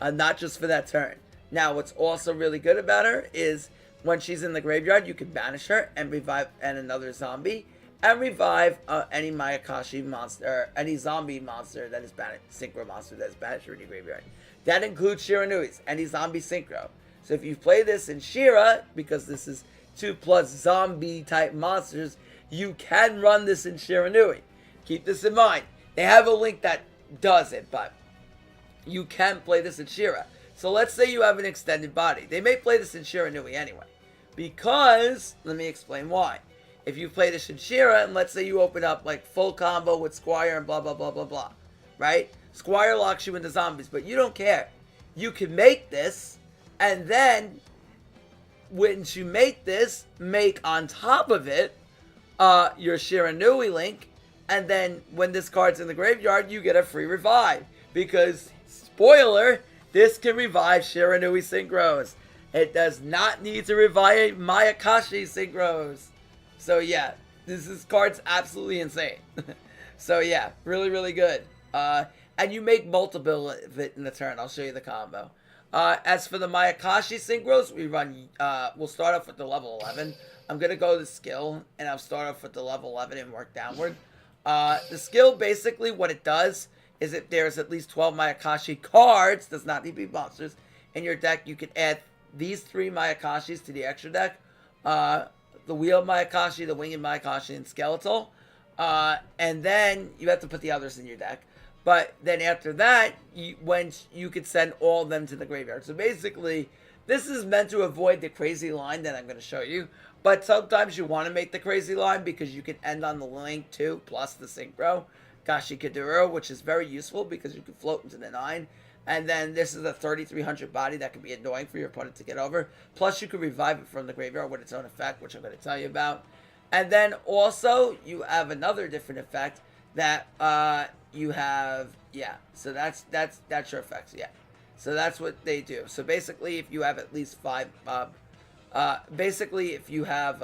Not just for that turn. Now, what's also really good about her is when she's in the graveyard, you can banish her and revive another zombie. And revive any Mayakashi monster, any zombie monster that is banished, Synchro monster that is banished from your graveyard. That includes Shiranui's, any zombie Synchro. So if you play this in Shira, because this is 2+ zombie type monsters, you can run this in Shiranui. Keep this in mind. They have a link that does it, but you can play this in Shira. So let's say you have an extended body. They may play this in Shiranui anyway. Because, let me explain why. If you play this in Shira, and let's say you open up like full combo with Squire and blah, blah, blah, blah, blah. Right? Squire locks you into zombies, but you don't care. You can make this, and then, once you make this, make on top of it, your Shiranui link, and then when this card's in the graveyard, you get a free revive. Because, spoiler, this can revive Shiranui Synchros. It does not need to revive Mayakashi Synchros. So yeah, this card's absolutely insane. So yeah, really, really good. And you make multiple of it in the turn. I'll show you the combo. As for the Mayakashi Synchros, we run, we'll start off with the level 11. I'm going to go to skill, and I'll start off with the level 11 and work downward. The skill, basically, what it does is if there's at least 12 Mayakashi cards, does not need to be monsters, in your deck, you can add these 3 Mayakashis to the extra deck. The Wheeled Mayakashi, the Winged Mayakashi, and Skeletal. And then you have to put the others in your deck. But then after that, you could send all of them to the graveyard. So basically, this is meant to avoid the crazy line that I'm going to show you. But sometimes you want to make the crazy line because you can end on the link too, plus the Synchro. Kashi Kaduro, which is very useful because you can float into the 9. And then this is a 3300 body that can be annoying for your opponent to get over. Plus, you can revive it from the graveyard with its own effect, which I'm going to tell you about. And then also, you have another different effect that you have, yeah. So that's your effects, yeah. So that's what they do. So basically, if you have at least 5, basically if you have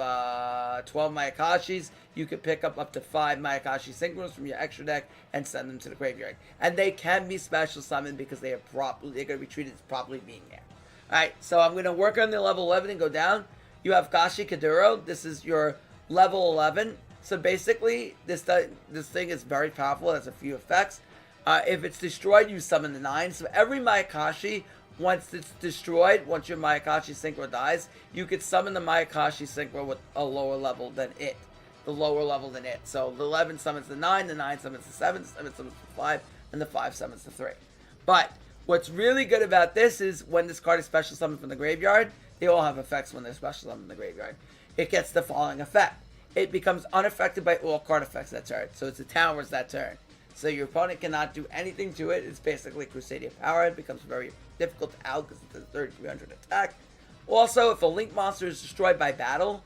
12 Mayakashis, you can pick up to 5 Mayakashi Synchros from your extra deck and send them to the graveyard. And they can be special summoned because they're going to be treated as properly being there. Alright, so I'm going to work on the level 11 and go down. You have Kashi Kaduro. This is your level 11. So basically, this thing is very powerful. It has a few effects. If it's destroyed, you summon the 9. So every Mayakashi, once it's destroyed, once your Mayakashi Synchro dies, you could summon the Mayakashi Synchro with a lower level than it. The lower level than it. So the 11 summons the 9 summons the 7, the 7 summons the 5, and the 5 summons the 3. But what's really good about this is when this card is special summoned from the graveyard, they all have effects when they're special summoned in the graveyard. It gets the following effect. It becomes unaffected by all card effects that turn. So it's a towers that turn. So your opponent cannot do anything to it. It's basically Crusadia power. It becomes very difficult to out because it's a 3300 attack. Also, if a link monster is destroyed by battle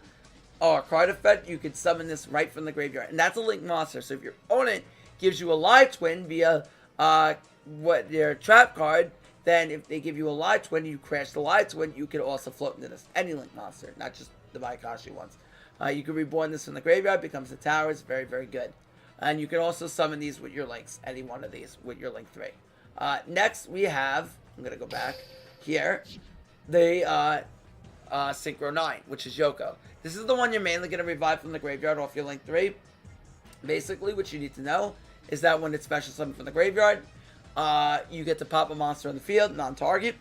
or a card effect, you can summon this right from the graveyard. And that's a link monster. So if your opponent gives you a live twin via their trap card, then if they give you a live twin, you crash the live twin, you can also float into this any link monster, not just the Mayakashi ones. You can reborn this from the graveyard, becomes a tower. It's very, very good. And you can also summon these with your links, any one of these with your link 3. Next, we have, I'm going to go back here, the Synchro 9, which is Yoko. This is the one you're mainly going to revive from the graveyard off your link 3. Basically, what you need to know is that when it's special summoned from the graveyard, you get to pop a monster on the field, non-target.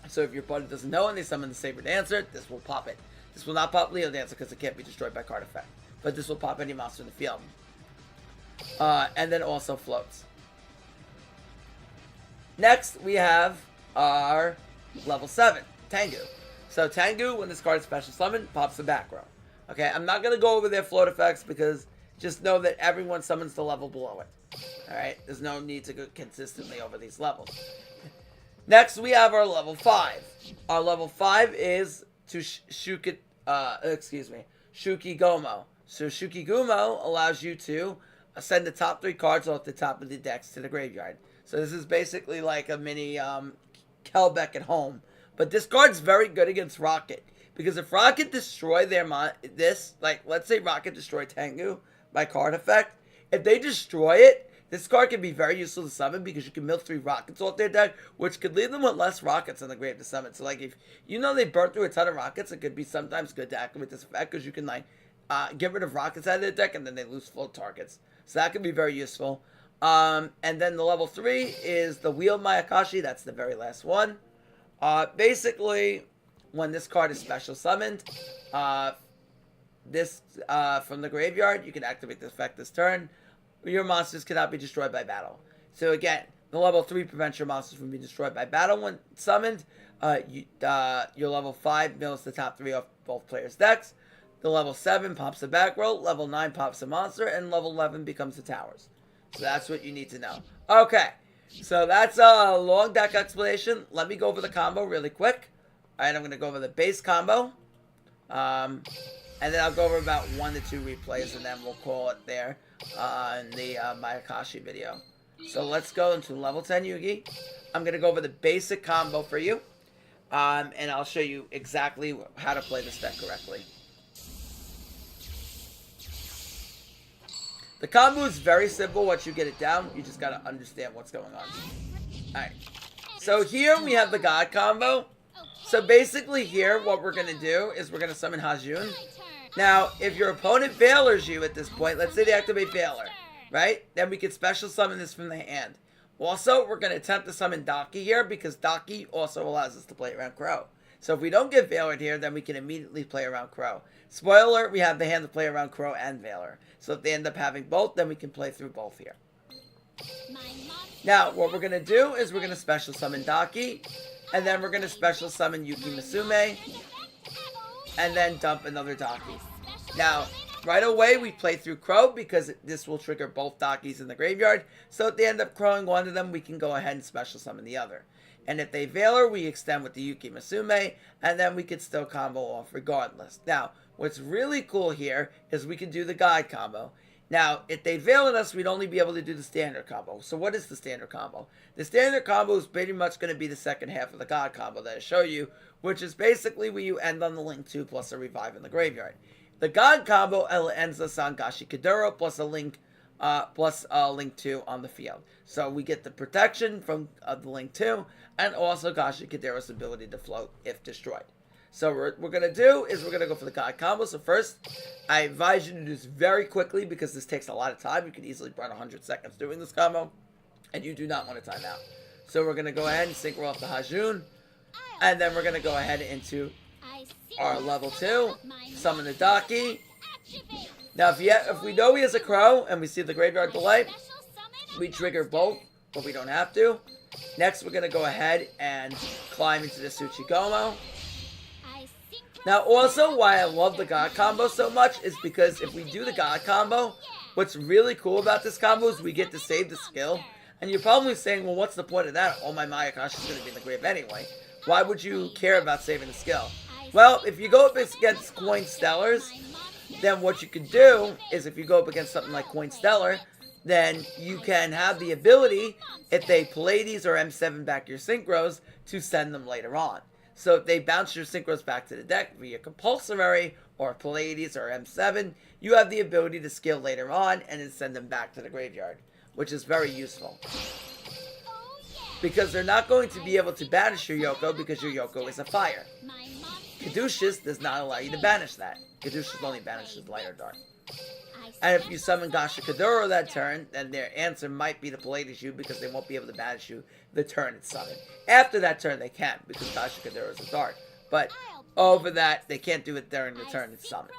So if your opponent doesn't know and they summon the Saber Dancer, this will pop it. This will not pop Leo Dancer because it can't be destroyed by card effect. But this will pop any monster in the field. And then also floats. Next, we have our level 7, Tengu. So Tengu, when this card is special summoned, pops the back row. Okay, I'm not going to go over their float effects because just know that everyone summons the level below it. Alright, there's no need to go consistently over these levels. Next, we have our level 5. Our level 5 is to Shukigomo. So Shukigomo allows you to send the top 3 cards off the top of the decks to the graveyard. So this is basically like a mini Kelbeck at home. But this card's very good against Rocket. Because if Rocket destroy like let's say Rocket destroy Tengu by card effect, if they destroy it, this card can be very useful to summon because you can mill 3 Rockets off their deck, which could leave them with less Rockets in the grave to summon. So like if you know they burn through a ton of Rockets, it could be sometimes good to activate this effect because you can like get rid of Rockets out of their deck and then they lose full targets. So that could be very useful. And then the level 3 is the Wheel Mayayayayaya. That's the very last one. Basically, when this card is special summoned, from the graveyard, you can activate this effect this turn. Your monsters cannot be destroyed by battle. So again, the level 3 prevents your monsters from being destroyed by battle when summoned. Your level 5 mills the top 3 off both players' decks. The level 7 pops the back row. Level 9 pops a monster. And level 11 becomes the towers. So that's what you need to know. Okay. So that's a long deck explanation. Let me go over the combo really quick. Alright, I'm going to go over the base combo. And then I'll go over about 1 to 2 replays, and then we'll call it there in the Kashi video. So let's go into level 10 Yugi. I'm going to go over the basic combo for you, and I'll show you exactly how to play this deck correctly. The combo is very simple once you get it down. You just got to understand what's going on. Alright. So here we have the God combo. So basically here, what we're going to do is we're going to summon Hajun. Now, if your opponent Veilers you at this point, let's say they activate Veiler, right? Then we can special summon this from the hand. Also, we're going to attempt to summon Daki here because Daki also allows us to play around Crow. So if we don't get Veiler here, then we can immediately play around Crow. Spoiler, we have the hand to play around Crow and Veiler. So if they end up having both, then we can play through both here. Now, what we're going to do is we're going to special summon Daki. And then we're going to special summon Yuki Musume. And then dump another Daki. Now, right away we play through Crow because this will trigger both Dakis in the graveyard. So if they end up crowing one of them, we can go ahead and special summon the other. And if they Veiler, we extend with the Yuki Musume. And then we can still combo off regardless. Now, what's really cool here is we can do the Guide combo. Now, if they Veiler us, we'd only be able to do the standard combo. So what is the standard combo? The standard combo is pretty much going to be the second half of the God combo that I show you, which is basically where you end on the Link 2 plus a Revive in the graveyard. The God combo ends us on Gashi Kadura plus a Link 2 on the field. So we get the protection from the Link 2 and also Gashi Kadura's ability to float if destroyed. So what we're going to do is we're going to go for the God combo. So first, I advise you to do this very quickly because this takes a lot of time. You could easily burn 100 seconds doing this combo. And you do not want to time out. So we're going to go ahead and synchro off the Hajun. And then we're going to go ahead into our level 2. Summon the Daki. Now if we know he has a Crow and we see the Graveyard Delay, we trigger both, but we don't have to. Next we're going to go ahead and climb into the Tsuchigomo. Now also why I love the God combo so much is because if we do the God combo, what's really cool about this combo is we get to save the skill. And you're probably saying, well, what's the point of that? Oh, my Mayakashi is going to be in the grave anyway. Why would you care about saving the skill? Well, if you go up against Coin Stellars, then what you can do is if you go up against something like Coin Stellar, then you can have the ability, if they Pallades or M7 back your Synchros, to send them later on. So if they bounce your Synchros back to the deck via Compulsory or Pallades or M7, you have the ability to skill later on and then send them back to the graveyard, which is very useful. Because they're not going to be able to banish your Yoko because your Yoko is a fire. Caduceus does not allow you to banish that. Caduceus only banishes light or dark. And if you summon Gashi Kadura that turn, then their answer might be to Pallades you because they won't be able to banish you the turn it's summoned. After that turn they can because Gashi Kadura is a dark. But over that, they can't do it during the turn it's summoned.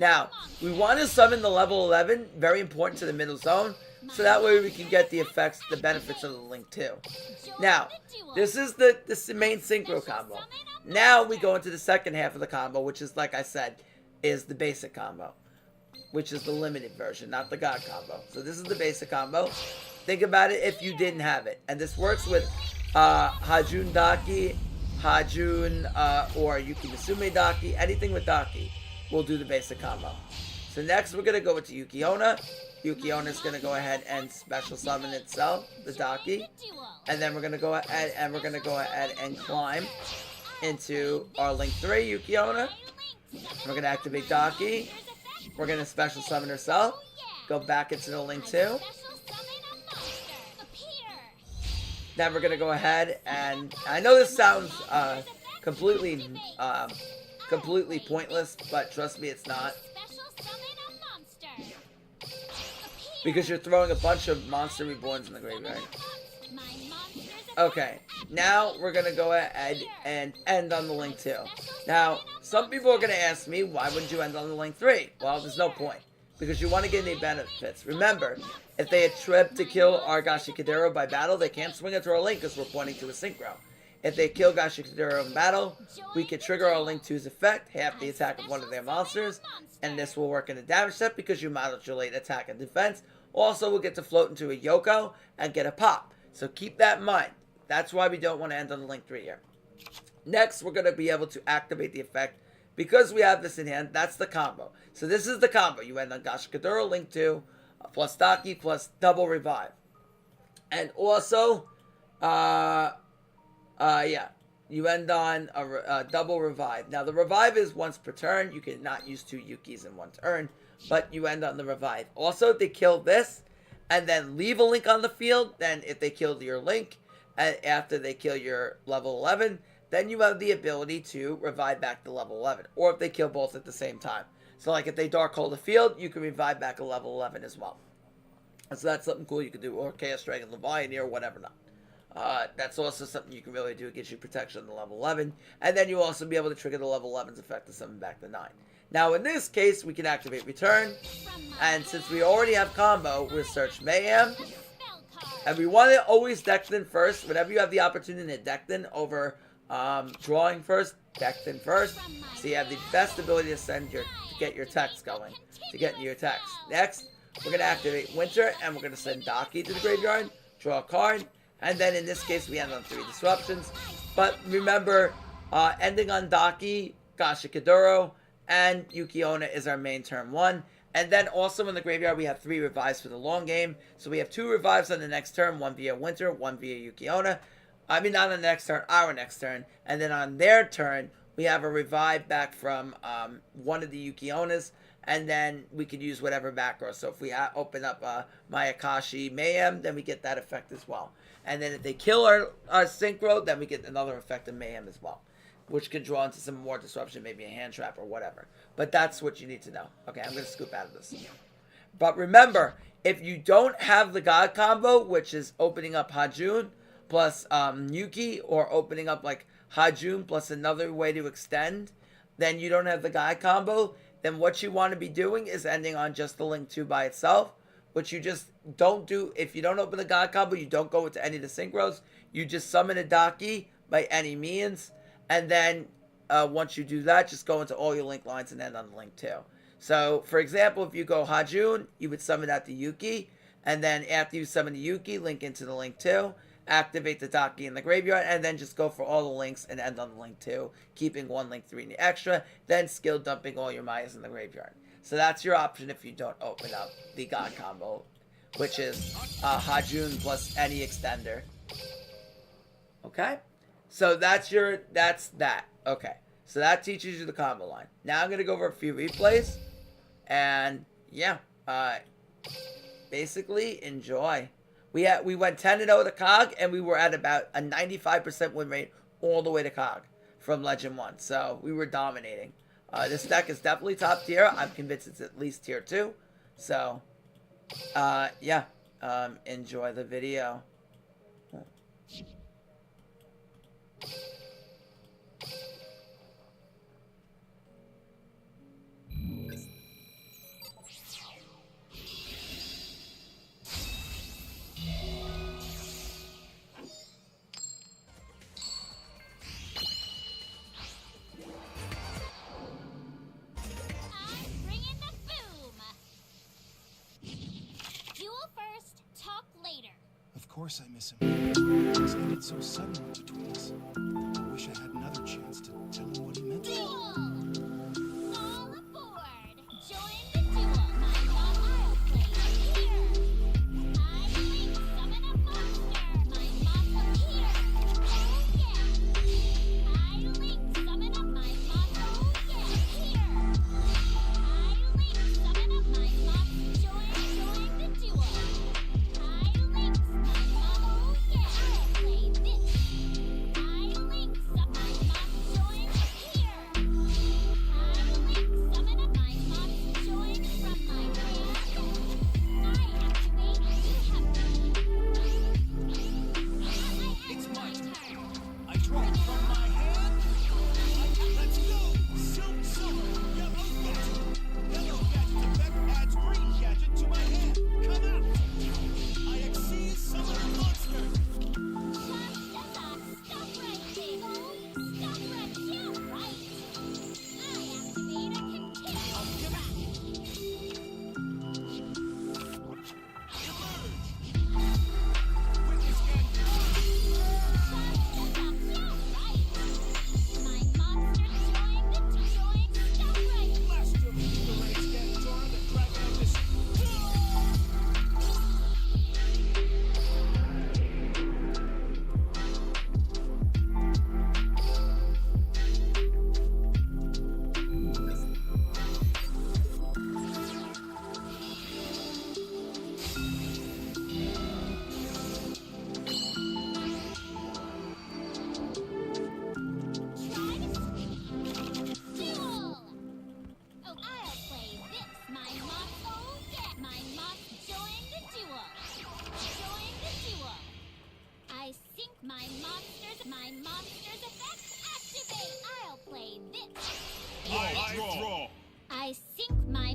Now, we want to summon the level 11, very important to the middle zone, so that way we can get the effects, the benefits of the Link 2. Now, this is the main Synchro combo. Now we go into the second half of the combo, which is, like I said, is the basic combo, which is the limited version, not the God combo. So this is the basic combo. Think about it if you didn't have it. And this works with Hajun Daki, Hajun, or Yuki Musume Daki, anything with Daki, will do the basic combo. So next we're gonna go into Yuki-Onna. Yuki-Onna's gonna go ahead and special summon itself, the Daki, and then we're gonna go ahead and climb into our Link 3, Yuki-Onna. We're gonna activate Daki. We're gonna special summon herself. Go back into the Link 2. Then we're gonna go ahead and I know this sounds completely pointless, but trust me, it's not. Because you're throwing a bunch of monster reborns in the graveyard. Okay, now we're gonna go ahead and end on the Link 2. Now, some people are gonna ask me, why wouldn't you end on the Link 3? Well, there's no point. Because you want to get any benefits. Remember, if they attempt to kill our Gashikadero by battle, they can't swing it to our Link because we're pointing to a synchro. If they kill Gashikadero in battle, we can trigger our Link 2's effect, half the attack of one of their monsters, and this will work in a damage set because you modulate attack and defense. Also, we'll get to float into a Yoko and get a pop. So keep that in mind. That's why we don't want to end on the Link 3 here. Next, we're going to be able to activate the effect. Because we have this in hand, that's the combo. So this is the combo. You end on Gashikadero, Link 2, plus Daki, plus double revive. And also, you end on a double revive. Now, the revive is once per turn. You cannot use 2 Yukis in one turn, but you end on the revive. Also, if they kill this, and then leave a Link on the field, then if they kill your Link, and after they kill your level 11, then you have the ability to revive back to level 11. Or if they kill both at the same time. So like if they Dark Hole the field, you can revive back a level 11 as well. So that's something cool you can do. Or Chaos Dragon Leviathan or whatever not. That's also something you can really do. It gives you protection on the level 11. And then you also be able to trigger the level 11's effect to summon back to 9. Now in this case, we can activate Return. And since we already have combo, we'll search Mayhem. And we want to always Dectin first. Whenever you have the opportunity to Dectin over drawing first, Dectin first. So you have the best ability to get your text going. To get your text. Next, we're going to activate Winter. And we're going to send Daki to the graveyard. Draw a card. And then in this case, we end on 3 disruptions. But remember, ending on Daki, Gashikadero, and Yuki-Onna is our main turn 1. And then also in the graveyard, we have 3 revives for the long game. So we have 2 revives on the next turn. 1 via Winter, 1 via Yuki-Onna. I mean, not on the next turn, our next turn. And then on their turn, we have a revive back from one of the Yuki-Onnas. And then we could use whatever back row. So if we open up Mayayayayayaya Mayhem, then we get that effect as well. And then if they kill our synchro, then we get another effect of Mayhem as well. Which can draw into some more disruption, maybe a hand trap or whatever. But that's what you need to know. Okay, I'm going to scoop out of this. But remember, if you don't have the God combo, which is opening up Hajun plus Yuki, or opening up like Hajun plus another way to extend, then you don't have the God combo, then what you want to be doing is ending on just the Link 2 by itself, which you just don't do. If you don't open the God combo, you don't go into any of the synchros. You just summon a Daki by any means. And then once you do that, just go into all your Link lines and end on the Link 2. So, for example, if you go Hajun, you would summon out the Yuki. And then after you summon the Yuki, link into the Link 2. Activate the Daki in the graveyard. And then just go for all the Links and end on the Link 2. Keeping 1 Link 3 in the extra. Then skill dumping all your Mayas in the graveyard. So that's your option if you don't open up the God combo. Which is Hajun plus any extender. Okay? So that's that. Okay. So that teaches you the combo line. Now I'm going to go over a few replays. And yeah, basically enjoy. We went 10-0 to COG, and we were at about a 95% win rate all the way to COG from Legend 1. So we were dominating. This deck is definitely top tier. I'm convinced it's at least tier 2. So yeah, enjoy the video. I'm bringing the boom. Duel first, talk later. Of course I miss him. Things ended so suddenly between us. I wish I had another chance to tell him what he meant to me. Duel! All aboard! Join the duel! My mom, I'll play here! I link summon a monster! My mom will here! Oh yeah! I link summon up my mom, oh yeah! Here! I link summon up my mom, join the duel! I link my mom, oh yeah! I'll play this! I link summon my mom, join here! I link summon up my mom, join from my hand! I activate, you have It's my turn. I draw from my hand. Let's go. Silver. Yellow gadget. Yellow gadget's effect adds green gadget to my hand. Come out. I exceed summon a monster. Stop right there! Stop right here, right? I activate a continuous track! Witness gadget. Stop here, right? My monster joined. Stop right! Blast him. The race gadget on the dragon of this. Try to duel! Oh, I'll play this. My mom, oh yeah! My mom, join the duel! Join the duel! I sync my monster's effect activate! I'll play this! I draw. I sync my...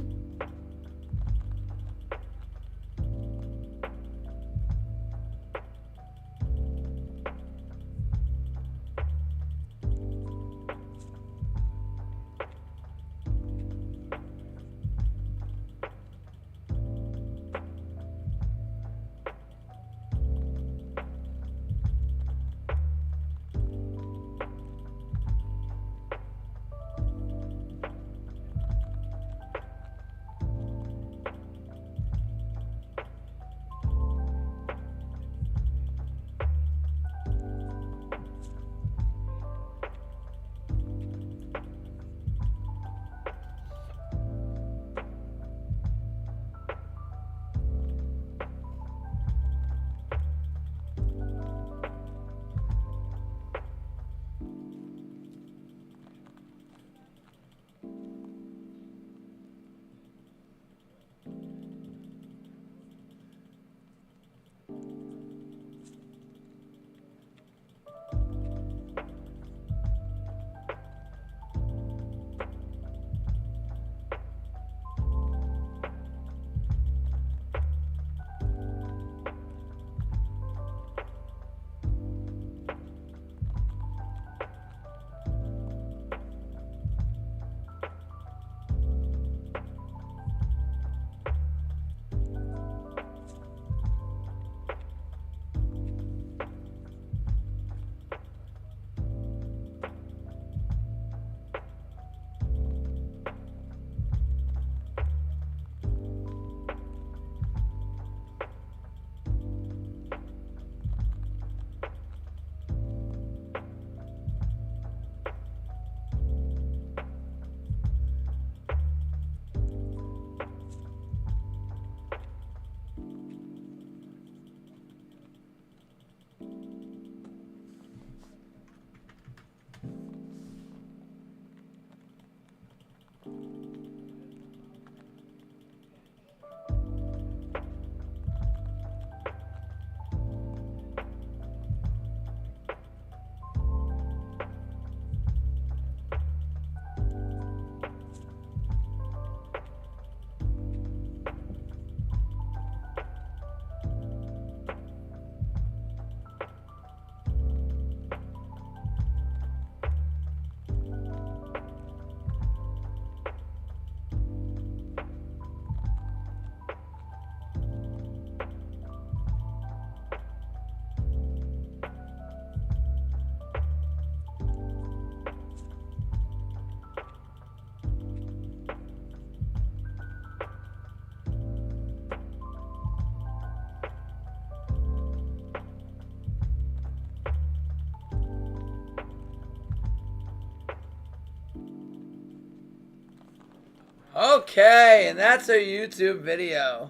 Okay, and that's our YouTube video.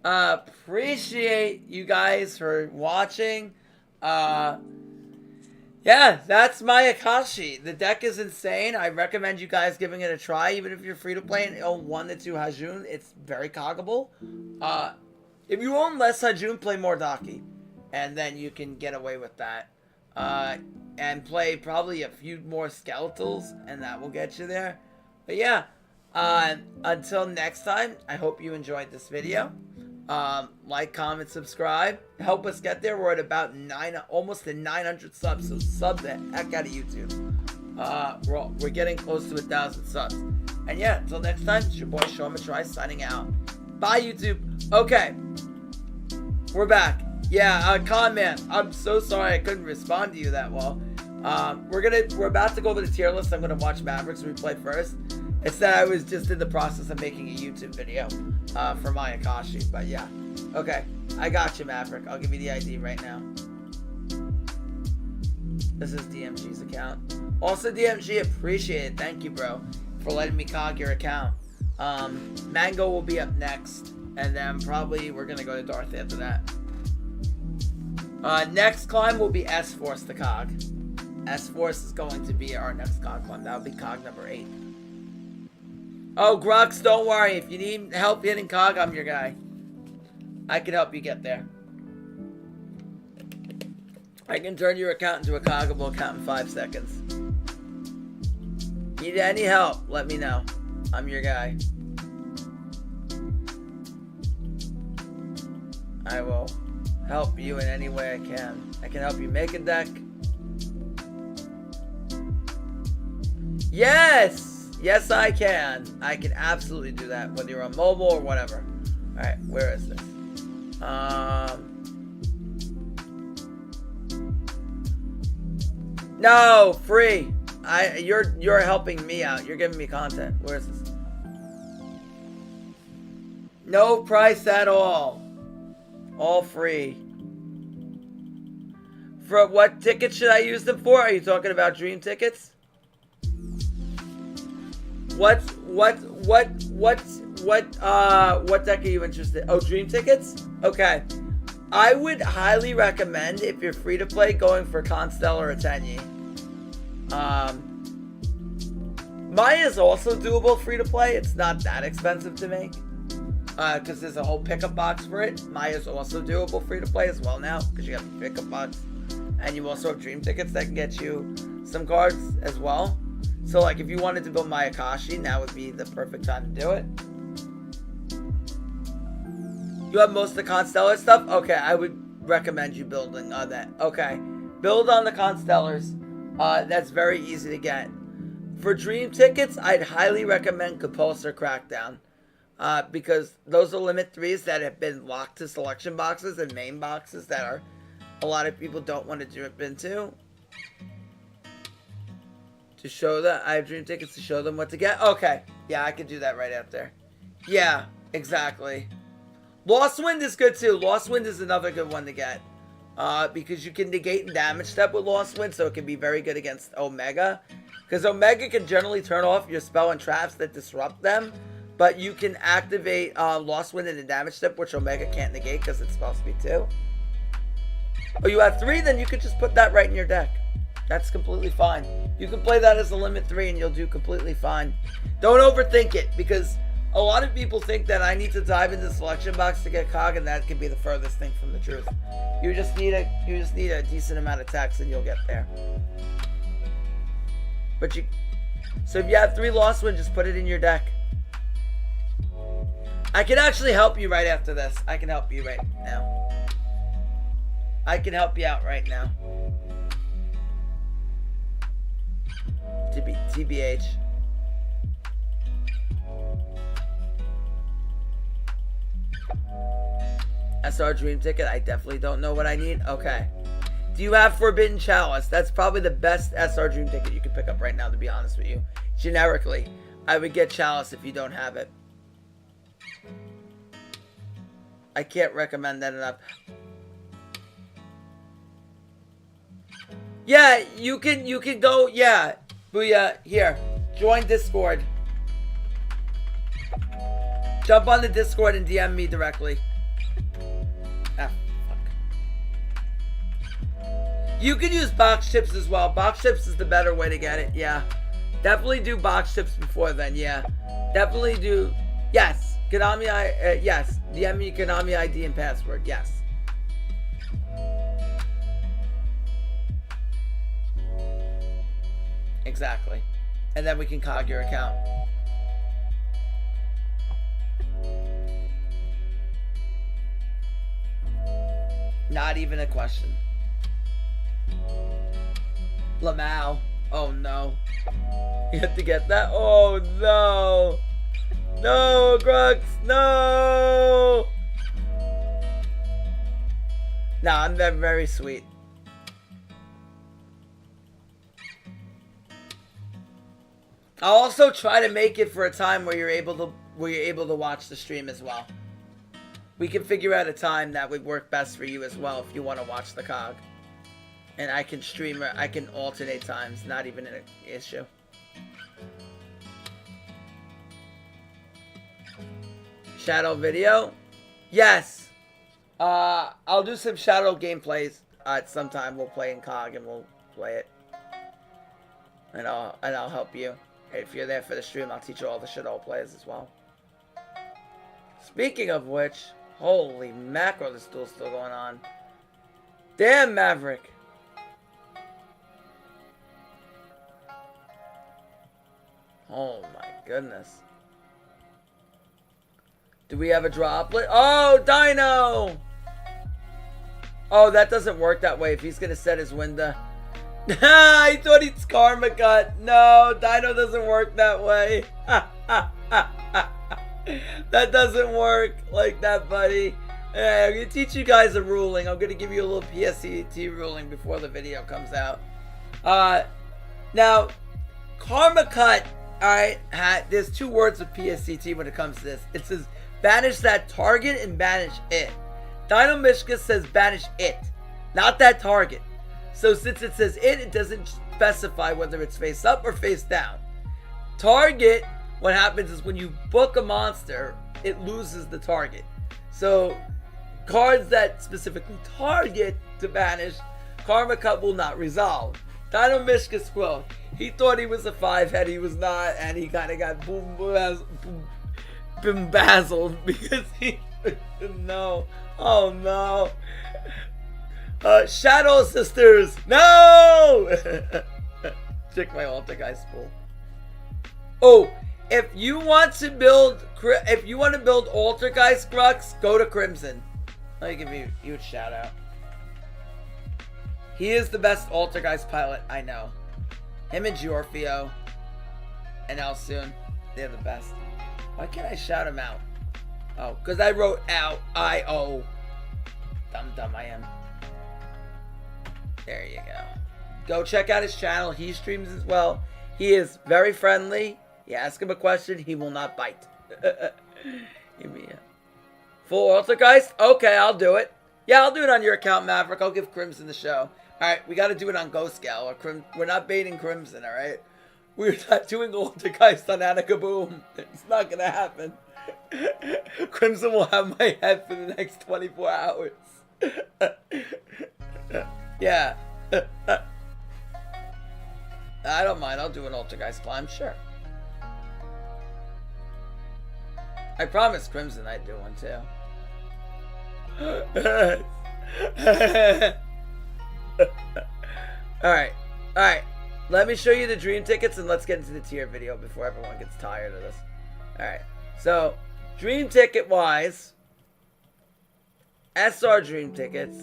Appreciate you guys for watching. Yeah, that's Mayayayayaya. The deck is insane. I recommend you guys giving it a try, even if you're free to play and own 1 to 2 Hajun. It's very coggable. If you own less Hajun, play more Daki, and then you can get away with that. And play probably a few more Skeletals, and that will get you there. But yeah, until next time, I hope you enjoyed this video. Like, comment, subscribe. Help us get there. We're at about almost to 900 subs. So sub the heck out of YouTube. We're getting close to 1,000 subs. And yeah, until next time, it's your boy Shawma Try signing out. Bye, YouTube. Okay, we're back. Yeah, Con-Man, I'm so sorry I couldn't respond to you that well. We're about to go over the tier list. I'm gonna watch Mavericks replay first. It's that I was just in the process of making a YouTube video for Kashi. But yeah, okay, I got you, Maverick. I'll give you the ID right now. This is DMG's account. Also, DMG, appreciate it. Thank you, bro, for letting me cog your account. Mango will be up next, and then probably we're gonna go to Darth after that. Next climb will be S-Force the cog. S-Force is going to be our next cog climb. That'll be cog number 8. Oh, Grux, don't worry. If you need help hitting cog, I'm your guy. I can help you get there. I can turn your account into a coggable account in 5 seconds. Need any help, let me know. I'm your guy. I will help you in any way I can. I can help you make a deck. Yes! Yes, I can. I can absolutely do that, whether you're on mobile or whatever. Alright, where is this? No, free. You're helping me out. You're giving me content. Where is this? No price at all. All free. For what tickets should I use them for? Are you talking about dream tickets? What deck are you interested in? Oh, dream tickets? Okay. I would highly recommend, if you're free to play, going for Constellar or Tenyi. Maya is also doable free to play. It's not that expensive to make. Because there's a whole pickup box for it. Maya is also doable free to play as well now, because you have a pickup box. And you also have dream tickets that can get you some cards as well. So, like, if you wanted to build Mayayayayaya, now would be the perfect time to do it. You have most of the Constellar stuff? Okay, I would recommend you building on that. Okay, build on the Constellars. That's very easy to get. For dream tickets, I'd highly recommend Compulsor Crackdown. Because those are limit 3s that have been locked to selection boxes and main boxes that are a lot of people don't want to drip into. To show that I have dream tickets to show them what to get. Okay, yeah, I can do that right after. Yeah, exactly. Lost Wind is good too. Lost Wind is another good one to get. Because you can negate and damage step with Lost Wind, so it can be very good against Omega. Because Omega can generally turn off your spell and traps that disrupt them. But you can activate Lost Wind in a damage step, which Omega can't negate because it's spell speed 2. Oh, you have 3? Then you could just put that right in your deck. That's completely fine. You can play that as a limit 3 and you'll do completely fine. Don't overthink it, because a lot of people think that I need to dive into the selection box to get cog, and that can be the furthest thing from the truth. You just need a decent amount of text and you'll get there. So if you have 3 Lost Wind, just put it in your deck. I can actually help you right after this. I can help you right now. I can help you out right now. TBH. SR Dream Ticket. I definitely don't know what I need. Okay. Do you have Forbidden Chalice? That's probably the best SR Dream Ticket you can pick up right now, to be honest with you. Generically, I would get Chalice if you don't have it. I can't recommend that enough. Yeah, you can go, yeah. Booyah, here. Join Discord. Jump on the Discord and DM me directly. Ah, fuck. You can use box chips as well. Box chips is the better way to get it. Yeah. Definitely do box chips before then. Yeah. Definitely do. Yes. Konami, yes. DM me Konami ID and password. Yes. Exactly. And then we can cog your account. Not even a question. Lamau. Oh no. You have to get that? Oh no. No, Grux. No. Nah, I'm very sweet. I'll also try to make it for a time where you're able to watch the stream as well. We can figure out a time that would work best for you as well if you want to watch the cog. And I can stream, I can alternate times, not even an issue. Shadow video? Yes! I'll do some Shadow gameplays at some time. We'll play in cog and we'll play it. And I'll help you. If you're there for the stream, I'll teach you all the Shadow plays as well. Speaking of which, holy mackerel, this duel's still going on. Damn, Maverick. Oh my goodness. Do we have a droplet? Oh, Dino! Oh, that doesn't work that way if he's gonna set his window. I thought he's Karma Cut. No, Dino doesn't work that way. That doesn't work like that, buddy. Hey, I'm gonna teach you guys a ruling. I'm gonna give you a little PSCT ruling before the video comes out. Now, Karma Cut, alright, there's two words with PSCT when it comes to this. It says banish that target and banish it. Dino Mishka says banish it, not that target. So since it says it doesn't specify whether it's face up or face down. Target, what happens is when you book a monster, it loses the target. So cards that specifically target to banish, Karma Cut will not resolve. Dino Mishka Squill, he thought he was a 5-head, he was not, and he kind of got bambazzled because he no. Oh no. Shadow Sisters, no! Check my altar guy spool. Oh, if you want to build altar guy Scrux, go to Crimson. Let me give you a huge shout out. He is the best altar guys pilot I know. Him and Giorfio and Alsoon, they're the best. Why can't I shout him out? Oh, because I wrote out I-O. Dumb I am. There you go. Go check out his channel. He streams as well. He is very friendly. You ask him a question, he will not bite. Give me a full Altergeist? Okay, I'll do it. Yeah, I'll do it on your account, Maverick. I'll give Crimson the show. Alright, we got to do it on Ghost Gal. We're not baiting Crimson, alright? We're not doing Altergeist on Annika Boom. It's not going to happen. Crimson will have my head for the next 24 hours. Yeah. I don't mind. I'll do an Altergeist climb, sure. I promised Crimson I'd do one too. Alright. Let me show you the dream tickets and let's get into the tier video before everyone gets tired of this. Alright. So, dream ticket wise, SR dream tickets.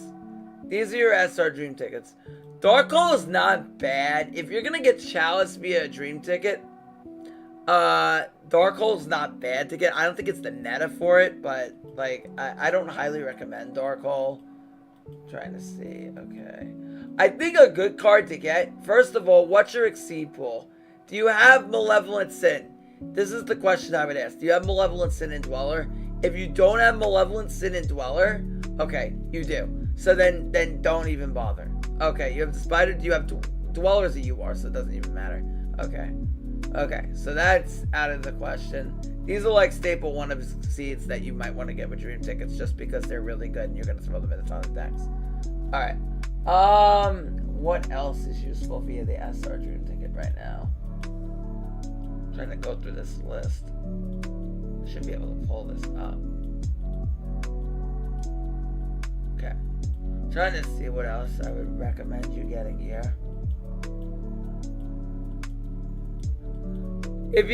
These are your SR dream tickets. Dark Hole is not bad. If you're gonna get Chalice via a dream ticket, Dark Hole's not bad to get. I don't think it's the meta for it, but like I don't highly recommend Dark Hole. I'm trying to see. Okay. I think a good card to get, first of all, what's your Exceed pool? Do you have Malevolent Sin? This is the question I would ask. Do you have Malevolent Sin and Dweller? If you don't have Malevolent Sin and Dweller, okay, you do. So then don't even bother. Okay, you have the Spider, you have Dweller's a UR, so it doesn't even matter. Okay. Okay, so that's out of the question. These are like staple one of seeds that you might want to get with dream tickets just because they're really good and you're gonna throw them in a ton of decks. Alright. What else is useful via the SR dream ticket right now? I'm trying to go through this list. Should be able to pull this up. Okay. Trying to see what else I would recommend you getting here. If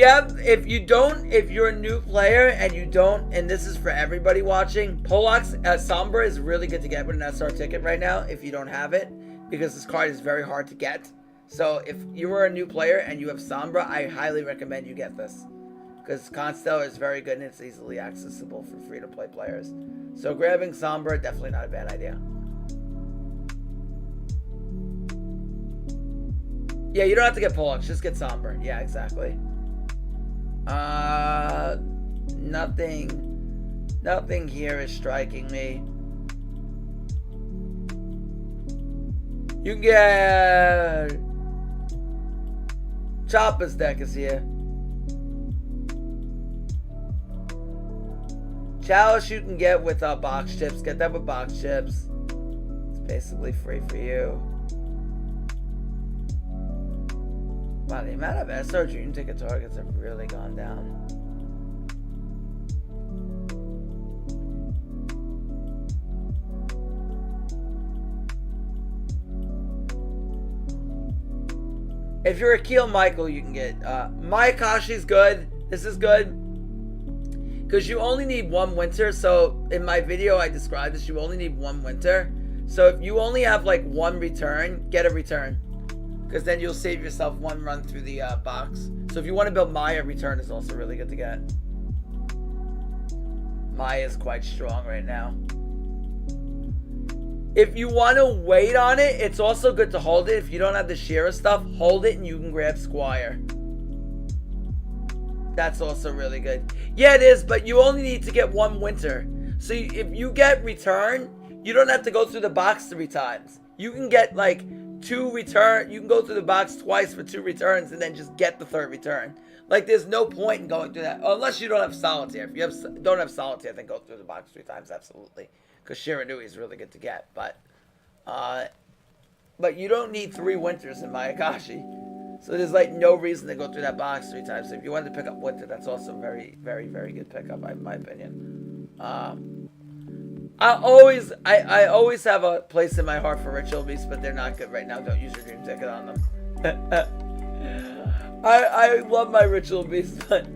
you're a new player and you don't, and this is for everybody watching, Pollock's Sombra is really good to get with an SR ticket right now if you don't have it, because this card is very hard to get. So if you are a new player and you have Sombra, I highly recommend you get this, because Constellar is very good and it's easily accessible for free-to-play players. So grabbing Sombra, definitely not a bad idea. Yeah, you don't have to get Pollock's, just get Sombra. Yeah, exactly. Nothing here is striking me. You can get Chopper's deck is here. Chalice you can get with box chips. Get that with box chips. It's basically free for you. Wow, the amount of SR Dream Ticket targets have really gone down. If you're a Keel Michael, you can get Mayayayayayay's good. This is good because you only need one winter. So in my video, I described this. You only need one winter. So if you only have like one return, get a return, because then you'll save yourself one run through the box. So if you want to build Maya, return is also really good to get. Maya is quite strong right now. If you want to wait on it, it's also good to hold it. If you don't have the Shira stuff, hold it and you can grab Squire. That's also really good. Yeah, it is, but you only need to get one winter. So if you get return, you don't have to go through the box 3 times. You can get like 2 return. You can go through the box twice for 2 returns and then just get the 3rd return. Like, there's no point in going through that unless you don't have Solitaire. If you don't have Solitaire, then go through the box 3 times, absolutely. Because Shiranui is really good to get, but you don't need 3 winters in Mayayayayayaya. So there's like no reason to go through that box 3 times. So if you wanted to pick up winter, that's also very, very, very good pickup, in my opinion. I always have a place in my heart for Ritual Beasts, but they're not good right now. Don't use your dream ticket on them. I love my Ritual Beasts, but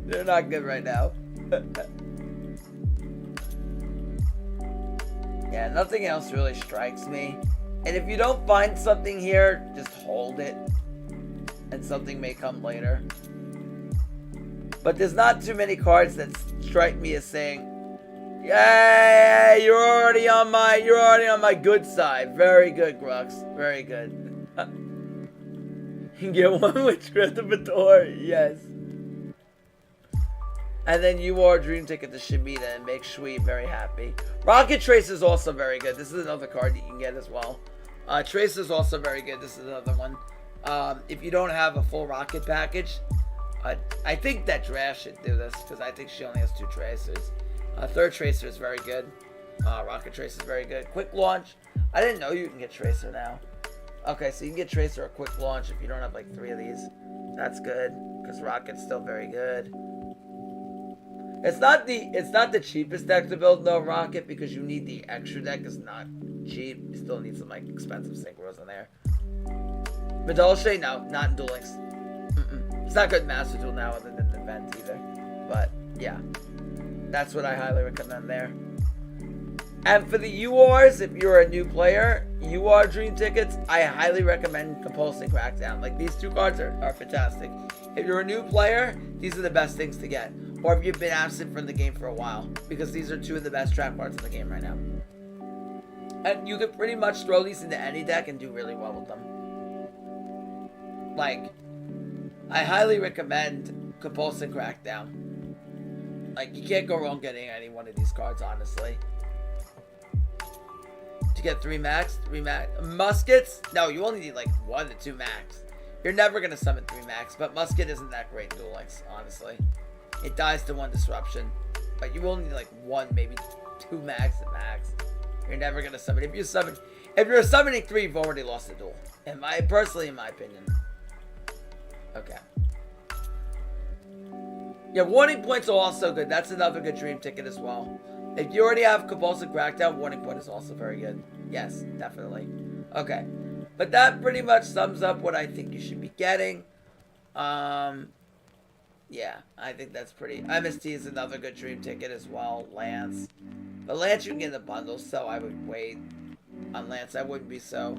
they're not good right now. Yeah, nothing else really strikes me. And if you don't find something here, just hold it. And something may come later. But there's not too many cards that strike me as saying, "Yay, you're already on my good side." Very good, Grux. Very good. You can get one with Tritabator, yes. And then you are Dream Ticket to Shemitah and make Shui very happy. Rocket Trace is also very good. This is another card you can get as well. Trace is also very good. This is another one. If you don't have a full Rocket package, I think that Drash should do this because I think she only has 2 Tracers. 3rd Tracer is very good. Rocket Trace is very good. Quick Launch. I didn't know you can get Tracer now. Okay, so you can get Tracer or Quick Launch if you don't have like 3 of these. That's good because Rocket's still very good. It's not the cheapest deck to build, though, Rocket, because you need the extra deck. It's not cheap. You still need some like expensive synchros in there. Medulce, no, not in Duel Links. It's not good in Master Duel now, other than the event either. But yeah, that's what I highly recommend there. And for the URs, if you're a new player, UR Dream Tickets, I highly recommend Compulsing Crackdown. Like, these 2 cards are fantastic. If you're a new player, these are the best things to get. Or if you've been absent from the game for a while, because these are 2 of the best trap cards in the game right now. And you can pretty much throw these into any deck and do really well with them. Like, I highly recommend Compulsing Crackdown. Like, you can't go wrong getting any one of these cards, honestly. To get 3 max, 3 max. Muskets? No, you only need like 1 to 2 max. You're never going to summon 3 max, but Musket isn't that great in Duel Links, honestly. It dies to 1 disruption, but you will need like 1, maybe 2 max at max. You're never going to summon. If you're summoning 3, you've already lost the duel. Personally, in my opinion. Okay. Yeah, warning points are also good. That's another good dream ticket as well. If you already have Compulsive Crackdown, warning point is also very good. Yes, definitely. Okay. But that pretty much sums up what I think you should be getting. Yeah, I think that's pretty... MST is another good dream ticket as well. Lance. But Lance you can get in the bundle, so I would wait on Lance. I wouldn't be so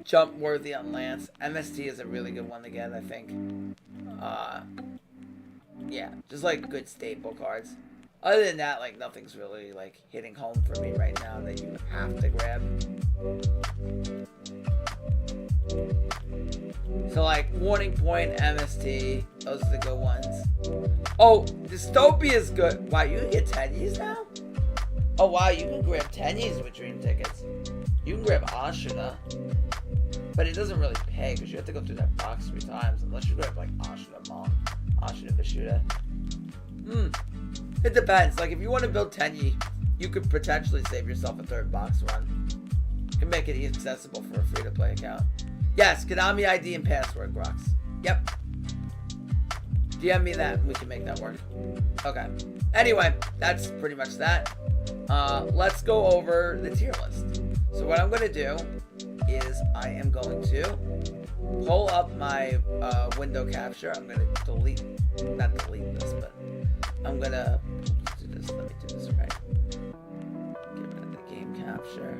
jump worthy on Lance. MST is a really good one to get, I think. Yeah, just like good staple cards. Other than that, like nothing's really like hitting home for me right now that you have to grab. So like Warning Point, MST, those are the good ones. Oh, Dystopia is good. Wow, you can get 10s now? Oh wow, you can grab 10s with dream tickets. You can grab Ashuna. But it doesn't really pay because you have to go through that box 3 times unless you grab like Ashuna Mom, Ashuna Vashuda. It depends. Like if you want to build 10, you could potentially save yourself a 3rd box run. You can make it accessible for a free-to-play account. Yes, Konami ID and password, Grox. Yep. DM me that and we can make that work. Okay. Anyway, that's pretty much that. Let's go over the tier list. So what I'm going to do is I am going to pull up my window capture. I'm going to not delete this, but I'm going to do this. Let me do this right. Get rid of the game capture.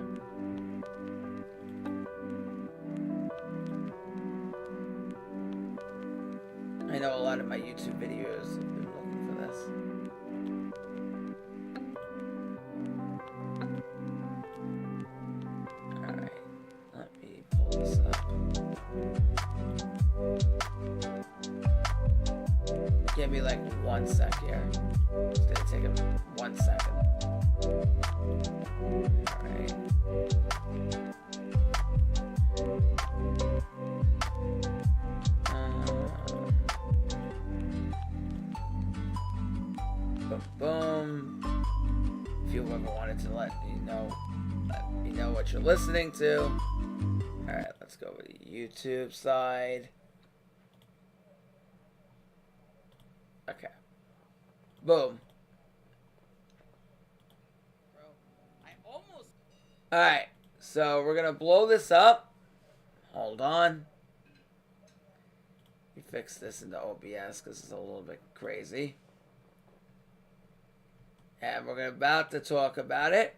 I know a lot of my YouTube videos have been looking for this. Alright, let me pull this up. Give me like 1 sec here. It's gonna take 1 second. Alright. Boom. If you ever wanted to let me know what you're listening to. Alright, let's go with the YouTube side. Okay. Boom. Alright, so we're gonna blow this up. Hold on. We fix this into OBS because it's a little bit crazy. And we're about to talk about it.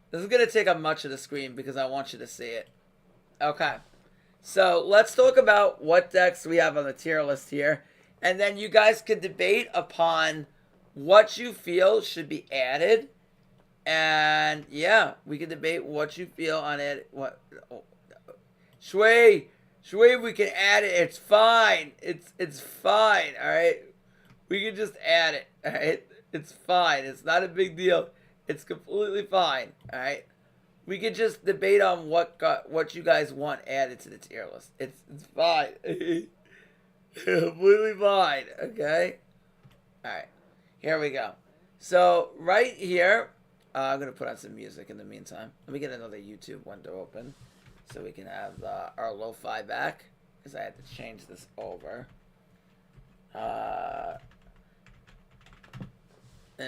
This is going to take up much of the screen because I want you to see it. Okay. So let's talk about what decks we have on the tier list here. And then you guys can debate upon what you feel should be added, and yeah, we can debate what you feel on it. What, Shui, we can add it. It's fine. It's fine. All right, we can just add it. All right, it's fine. It's not a big deal. It's completely fine. All right, we can just debate on what you guys want added to the tier list. It's fine. Completely fine. Okay. All right. Here we go. So right here, I'm going to put on some music in the meantime. Let me get another YouTube window open so we can have our lo-fi back because I had to change this over. And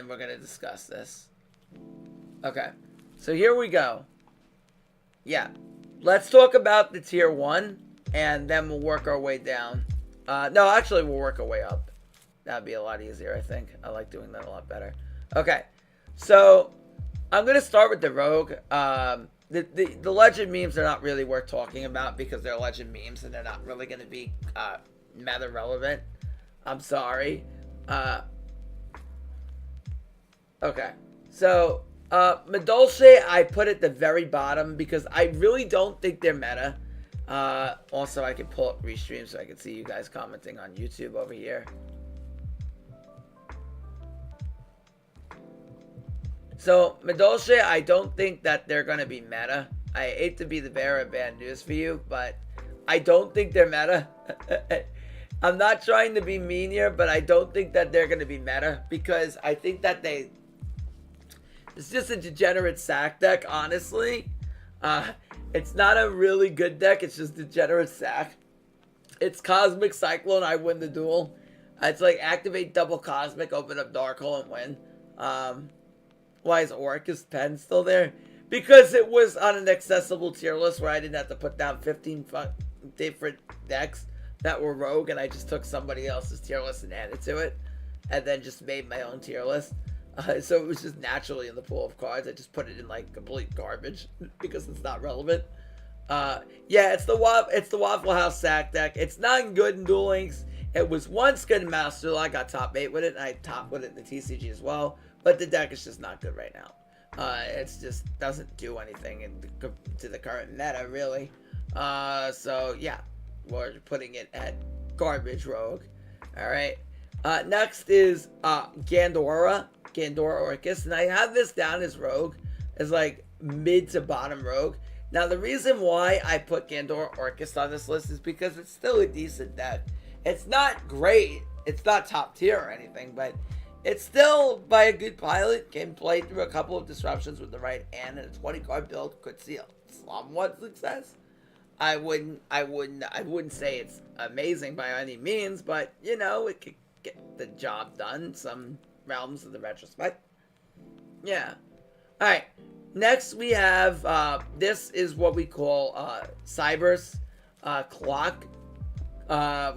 we're going to discuss this. Okay. So here we go. Yeah. Let's talk about the tier 1 and then we'll work our way down. No, actually we'll work our way up. That'd be a lot easier, I think. I like doing that a lot better. Okay, so I'm gonna start with the Rogue. The legend memes are not really worth talking about because they're legend memes and they're not really gonna be meta relevant. I'm sorry. Okay, so Medolce I put at the very bottom because I really don't think they're meta. Also, I can pull up restream so I can see you guys commenting on YouTube over here. So, Medolce, I don't think that they're going to be meta. I hate to be the bearer of bad news for you, but I don't think they're meta. I'm not trying to be mean here, but I don't think that they're going to be meta because I think that it's just a degenerate sack deck, honestly. It's not a really good deck. It's just degenerate sack. It's Cosmic Cyclone. I win the duel. It's like activate double Cosmic, open up Dark Hole, and win. Why is Orcus Pen still there? Because it was on an accessible tier list where I didn't have to put down 15 different decks that were rogue, and I just took somebody else's tier list and added to it, and then just made my own tier list. So it was just naturally in the pool of cards. I just put it in like complete garbage because it's not relevant. Yeah, it's the Waffle House sack deck. It's not good in Duel Links. It was once good in Master. I got top 8 with it, and I topped with it in the TCG as well. But the deck is just not good right now. It's just doesn't do anything to the current meta, really. So yeah, we're putting it at garbage rogue. All right. Next is Gandora Orcus, and I have this down as rogue, as like mid to bottom rogue. Now the reason why I put Gandora Orcus on this list is because it's still a decent deck. It's not great. It's not top tier or anything, but it's still by a good pilot. Can play through a couple of disruptions with the right hand, and a 20 card build could see a somewhat success. I wouldn't say it's amazing by any means, but you know, it could get the job done. Some realms of the retrospect. Yeah. All right. Next we have this is what we call Cyber's Clock.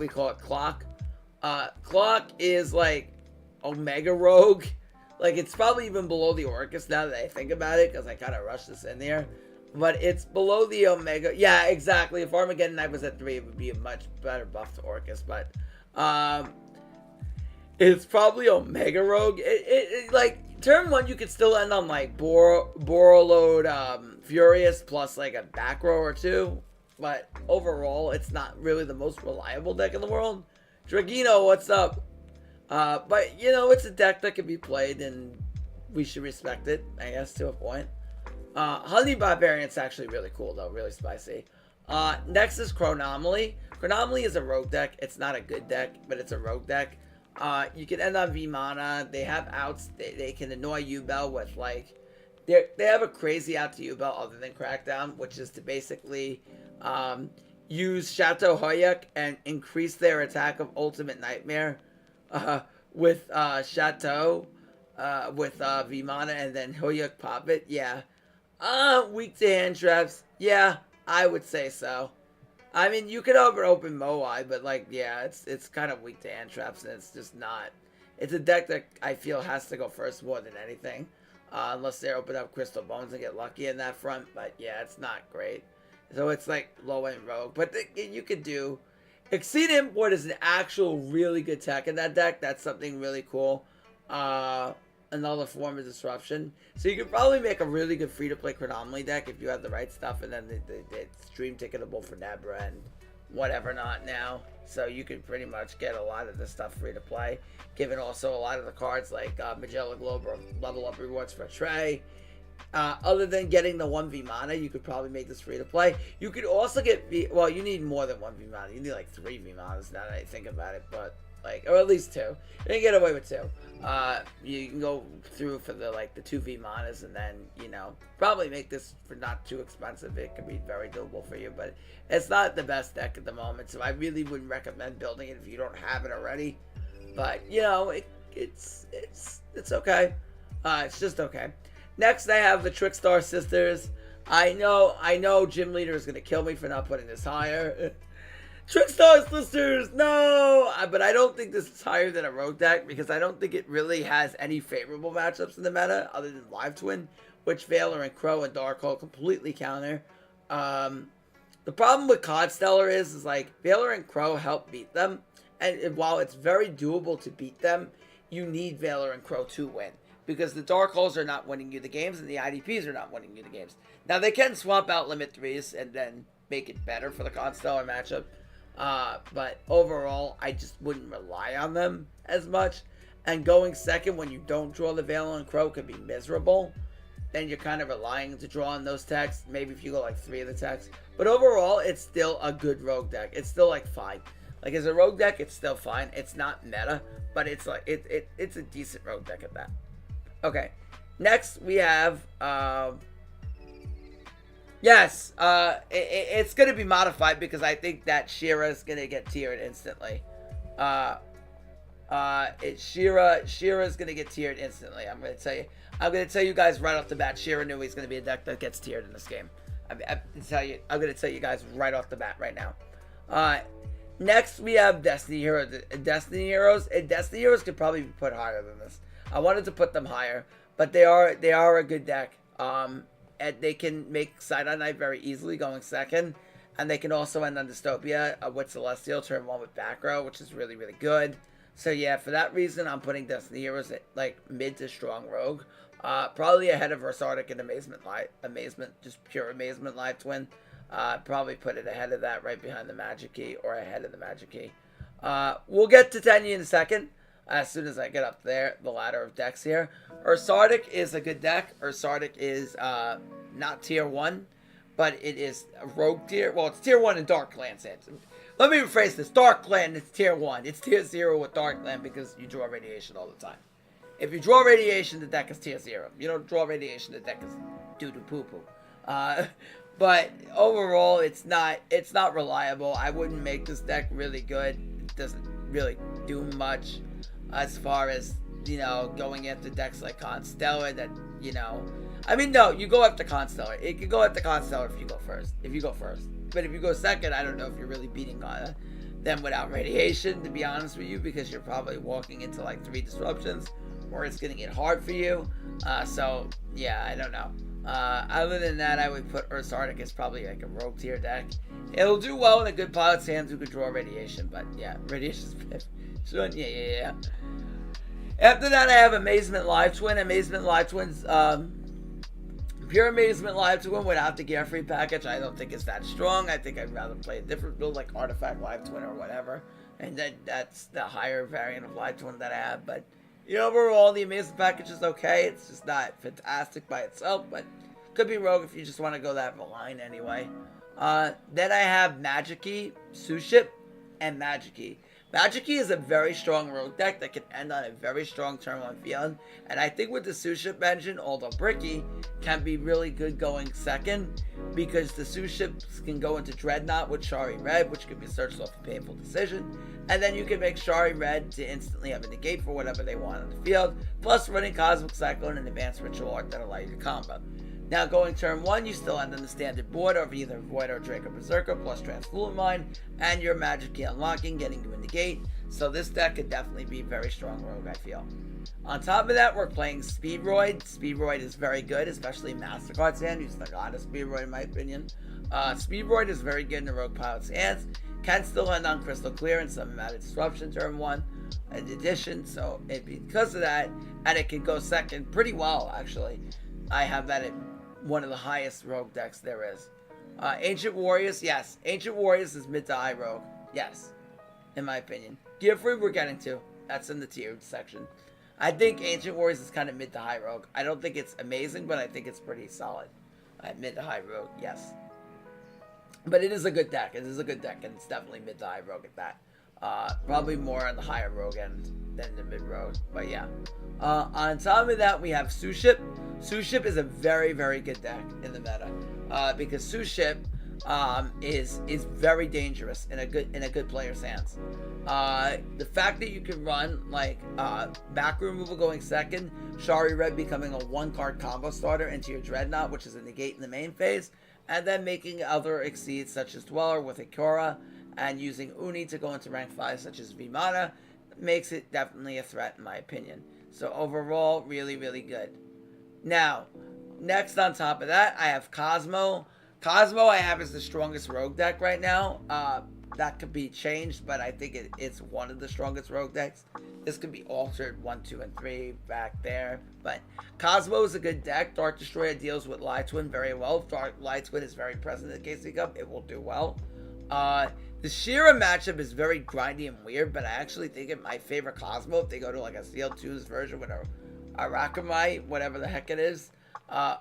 We call it Clock. Clock is like Omega Rogue. Like it's probably even below the Orcus now that I think about it, because I kind of rushed this in there. But it's below the Omega. Yeah, exactly. If Armageddon Knight was at 3, it would be a much better buff to Orcus. But it's probably Omega Rogue. It like turn 1, you could still end on like Borreload Furious plus like a back row or 2. But overall, it's not really the most reliable deck in the world. Dragino, what's up? But you know, it's a deck that can be played, and we should respect it, I guess, to a point. Honey Barbarian's actually really cool though, really spicy. Next is Chronomaly. Chronomaly is a rogue deck. It's not a good deck, but it's a rogue deck. You can end on V mana. They have outs. They can annoy U-Bell with like, they have a crazy out to U-Bell other than Crackdown, which is to basically use Chateau Hoyuk and increase their attack of Ultimate Nightmare with Chateau with V mana, and then Hoyuk pop it. Yeah. Weak to hand traps. Yeah, I would say so. I mean, you could open Moai, but like, yeah, it's kind of weak to hand traps, and it's just not. It's a deck that I feel has to go first more than anything, unless they open up Crystal Bones and get lucky in that front. But yeah, it's not great. So it's like low end rogue, but you could do Exceed Import is an actual really good tech in that deck. That's something really cool. Another form of disruption. So you could probably make a really good free-to-play Chronomaly deck if you have the right stuff, and then it's stream ticketable for Nebra and whatever not now. So you could pretty much get a lot of the stuff free-to-play, given also a lot of the cards like Magellan Globe or level up rewards for Trey. Other than getting the 1v mana, you could probably make this free-to-play. You could also get, well, you need more than 1v mana. You need like 3 V manas now that I think about it, but like, or at least 2. You can get away with 2. You can go through for the 2 V manas, and then, you know, probably make this for not too expensive. It could be very doable for you, but it's not the best deck at the moment, so I really wouldn't recommend building it if you don't have it already. But you know, it's okay. It's just okay. Next, I have the Trickstar Sisters. I know Gym Leader is gonna kill me for not putting this higher. Trickstar Sisters, no! But I don't think this is higher than a rogue deck, because I don't think it really has any favorable matchups in the meta other than Live Twin, which Valor and Crow and Darkhold completely counter. The problem with Codstellar is like Valor and Crow help beat them, and while it's very doable to beat them, you need Valor and Crow to win, because the Darkholds are not winning you the games and the IDPs are not winning you the games. Now they can swap out Limit 3s and then make it better for the Constellar matchup. But overall, I just wouldn't rely on them as much. And going second when you don't draw the Veil and Crow could be miserable. Then you're kind of relying to draw on those decks. Maybe if you go like 3 of the decks. But overall, it's still a good rogue deck. It's still like fine. Like as a rogue deck, it's still fine. It's not meta, but it's like it's a decent rogue deck at that. Okay. Next we have it's gonna be modified because I think that Shira is gonna get tiered instantly. Shira is gonna get tiered instantly. I'm gonna tell you guys right off the bat. Shira knew he's gonna be a deck that gets tiered in this game. I'm gonna tell you guys right off the bat right now. Next we have Destiny Heroes. Destiny Heroes could probably be put higher than this. I wanted to put them higher, but they are a good deck. And they can make Sidon Knight very easily going second, and they can also end on Dystopia with Celestial turn 1 with back row, which is really, really good. So yeah, for that reason, I'm putting Destiny Heroes at like mid to strong rogue, probably ahead of Versardic and Amazement, just pure Amazement Live Twin. Probably put it ahead of that, right behind the Magic Key or ahead of the Magic Key. We'll get to Tenyi in a second. As soon as I get up there, the ladder of decks here. Ursardic is a good deck. Ursardic is not tier 1, but it is a rogue tier. Well, it's tier 1 in Darkland sense. Let me rephrase this. Darkland is tier 1. It's tier 0 with Darkland because you draw radiation all the time. If you draw radiation, the deck is tier 0. If you don't draw radiation, the deck is doo-doo poo-poo. But overall, it's not reliable. I wouldn't make this deck really good. It doesn't really do much as far as, going after decks like Constellar that, I mean, no, you go after Constellar. It can go after Constellar if you go first. But if you go second, I don't know if you're really beating them without radiation, to be honest with you, because you're probably walking into like 3 disruptions, or it's going to get hard for you. So, yeah, I don't know. Other than that, I would put Ursardic as probably like a rogue tier deck. It'll do well in a good pilot's hands who could draw radiation, but yeah, radiation's yeah. After that, I have Amazement Live Twin. Amazement Live Twin's pure Amazement Live Twin without the Gear Free package. I don't think it's that strong. I think I'd rather play a different build like Artifact Live Twin or whatever, and that's the higher variant of Live Twin that I have. But overall, the Amazement package is okay. It's just not fantastic by itself, but could be rogue if you just want to go that line anyway. Then I have Magic Key, Suship, and Magic Key. Magic Key is a very strong rogue deck that can end on a very strong turn 1 field, and I think with the Suship engine, although bricky, can be really good going second, because the Suships can go into Dreadnought with Shari Red, which can be searched off a painful decision, and then you can make Shari Red to instantly have a negate for whatever they want on the field, plus running Cosmic Cyclone and Advanced Ritual Art that allow you to combo. Now going turn 1, you still end on the standard board of either Void or Draco Berserker plus Transfluent Mine, and your Magic Key unlocking, getting you in the gate. So this deck could definitely be very strong rogue, I feel. On top of that, we're playing Speedroid. Speedroid is very good, especially MasterCard's hand, who's the god of Speedroid in my opinion. Speedroid is very good in the rogue pilot's hands. Can still end on Crystal Clear and some amount of disruption turn 1 in addition. So because of that, and it can go second pretty well actually. I have that at one of the highest rogue decks there is. Ancient Warriors, yes. Ancient Warriors is mid to high rogue. Yes. In my opinion. Gear Free we're getting to. That's in the tiered section. I think Ancient Warriors is kind of mid to high rogue. I don't think it's amazing, but I think it's pretty solid. At mid to high rogue, yes. But it is a good deck. It is a good deck, and it's definitely mid to high rogue at that. Probably more on the higher rogue end than the mid rogue. But yeah. On top of that, we have Suship. Suship is a very, very good deck in the meta, because Suship is very dangerous in a good player's hands. The fact that you can run like back removal going second, Shari Red becoming a 1-card combo starter into your Dreadnought, which is a negate in the main phase, and then making other exceeds such as Dweller with Ikora, and using Uni to go into rank 5 such as Vimana, makes it definitely a threat in my opinion. So overall, really, really good. Now, next on top of that, I have Cosmo. Cosmo I have as the strongest rogue deck right now. that could be changed, but I think it's one of the strongest rogue decks. This could be altered 1, 2, and 3 back there. But Cosmo is a good deck. Dark Destroyer deals with Light Twin very well. If Dark Light Twin is very present in the KC Cup, it will do well. The Shira matchup is very grindy and weird, but I actually think it my favorite Cosmo if they go to like a CL2's version with a Arakamai, whatever the heck it is.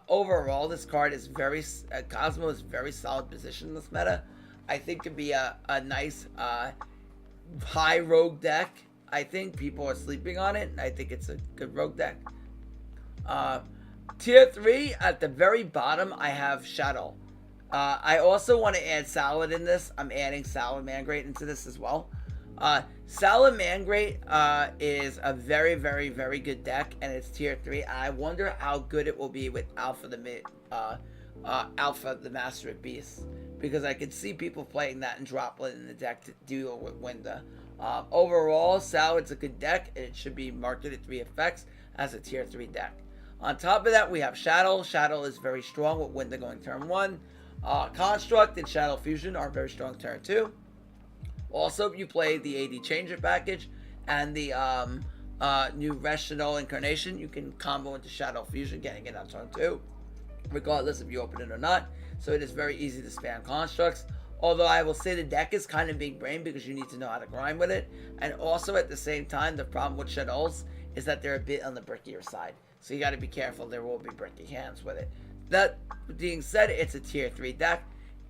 Overall, this card is Cosmo is very solid position in this meta. I think could be a nice high rogue deck. I think people are sleeping on it. I think it's a good rogue deck. Tier 3, at the very bottom, I have Shadow. I also want to add Salad in this. I'm adding Salamangreat into this as well. Salamangreat is a very, very, very good deck, and it's tier 3. I wonder how good it will be with Alpha the Master of Beasts, because I could see people playing that and dropping it in the deck to deal with Winda. Overall, Salad's a good deck, and it should be marketed at 3 effects as a tier 3 deck. On top of that, we have Shadow. Shadow is very strong with Winda going turn 1. Construct and Shadow Fusion are very strong turn 2. Also, if you play the AD Changer package and the new Rational Incarnation, you can combo into Shadow Fusion, getting it on turn 2, regardless if you open it or not. So it is very easy to spam constructs. Although I will say the deck is kind of big brain because you need to know how to grind with it. And also at the same time, the problem with Shadows is that they're a bit on the brickier side. So you got to be careful. There will be bricky hands with it. That being said, it's a tier 3 deck.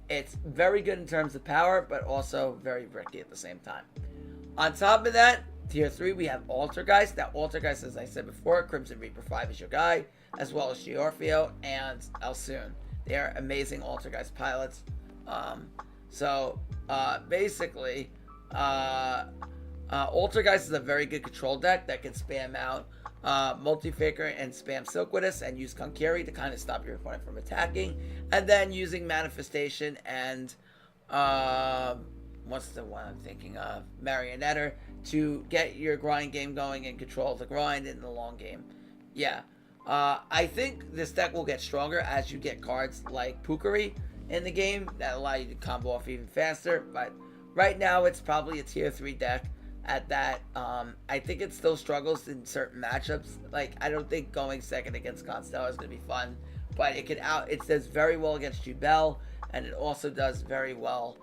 It's very good in terms of power, but also very bricky at the same time. On top of that, tier 3, we have Altergeist. Now, Altergeist, as I said before, Crimson Reaper 5 is your guy, as well as Giorfio and Alsun. They are amazing Altergeist pilots. Basically, Altergeist is a very good control deck that can spam out Multi-Faker and spam Silkwitous and use Konkiri to kind of stop your opponent from attacking, and then using Manifestation and what's the one I'm thinking of, Marionetter, to get your grind game going and control the grind in the long game. Yeah, I think this deck will get stronger as you get cards like Pukari in the game that allow you to combo off even faster, but right now it's probably a tier 3 deck. At that, I think it still struggles in certain matchups. Like, I don't think going second against Constellar is going to be fun, but it does very well against Jubel, and it also does very well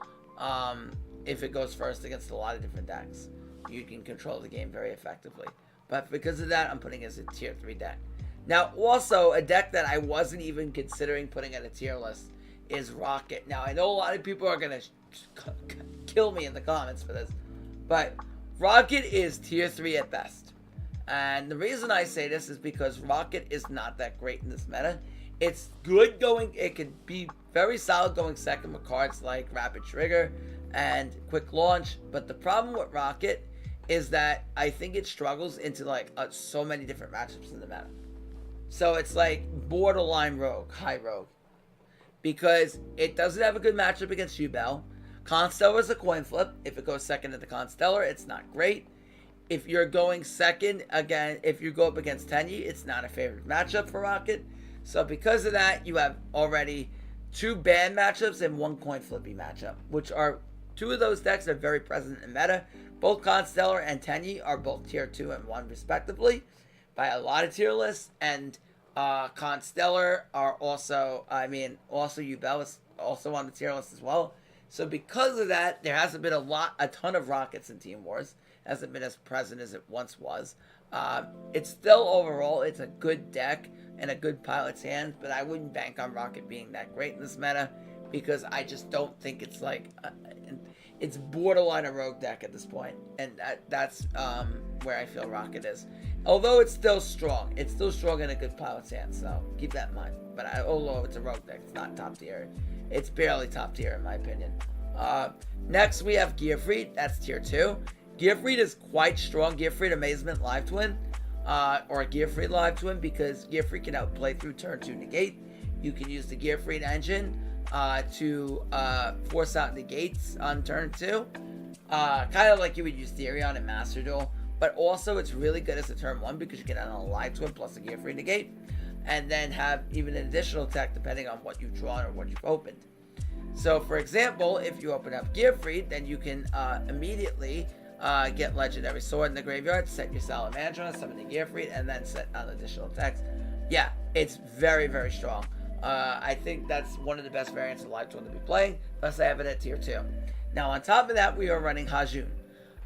if it goes first against a lot of different decks. You can control the game very effectively. But because of that, I'm putting it as a tier 3 deck. Now, also, a deck that I wasn't even considering putting at a tier list is Rocket. Now, I know a lot of people are going to kill me in the comments for this, but Rocket is tier 3 at best. And the reason I say this is because Rocket is not that great in this meta. It's good going, it can be very solid going second with cards like Rapid Trigger and Quick Launch. But the problem with Rocket is that I think it struggles into like so many different matchups in the meta. So it's like borderline rogue, high rogue. Because it doesn't have a good matchup against Jubel. Constellar is a coin flip. If it goes second to the Constellar, it's not great. If you're going second, again, if you go up against Tenyi, it's not a favorite matchup for Rocket. So because of that, you have already 2 bad matchups and 1 coin flippy matchup, which are 2 of those decks are very present in meta. Both Constellar and Tenyi are both tier 2 and 1 respectively by a lot of tier lists. And Constellar are also, also Jubel is also on the tier list as well. So because of that, there hasn't been a ton of Rockets in Team Wars. It hasn't been as present as it once was. It's still overall, it's a good deck and a good pilot's hand, but I wouldn't bank on Rocket being that great in this meta because I just don't think it's like, it's borderline a rogue deck at this point, and that's where I feel Rocket is. Although it's still strong in a good pilot's hand, so keep that in mind. But although it's a rogue deck, it's not top tier. It's barely top tier in my opinion. Next we have Gearfried, that's tier 2. Gearfried is quite strong. Gearfried Amazement Live Twin, or Gearfried Live Twin, because Gearfried can outplay through turn 2 negate. You can use the Gearfried engine to force out negates on turn 2. Kind of like you would use Therion and Master Duel, but also it's really good as a turn 1 because you get on a Live Twin plus a Gearfried negate, and then have even an additional attack depending on what you've drawn or what you've opened. So, for example, if you open up Gearfried, then you can immediately get Legendary Sword in the graveyard, set your Salamander, summon the Gearfried, and then set on additional attacks. Yeah, it's very, very strong. I think that's one of the best variants of Live Twin to be playing, thus I have it at tier 2. Now, on top of that, we are running Hajun.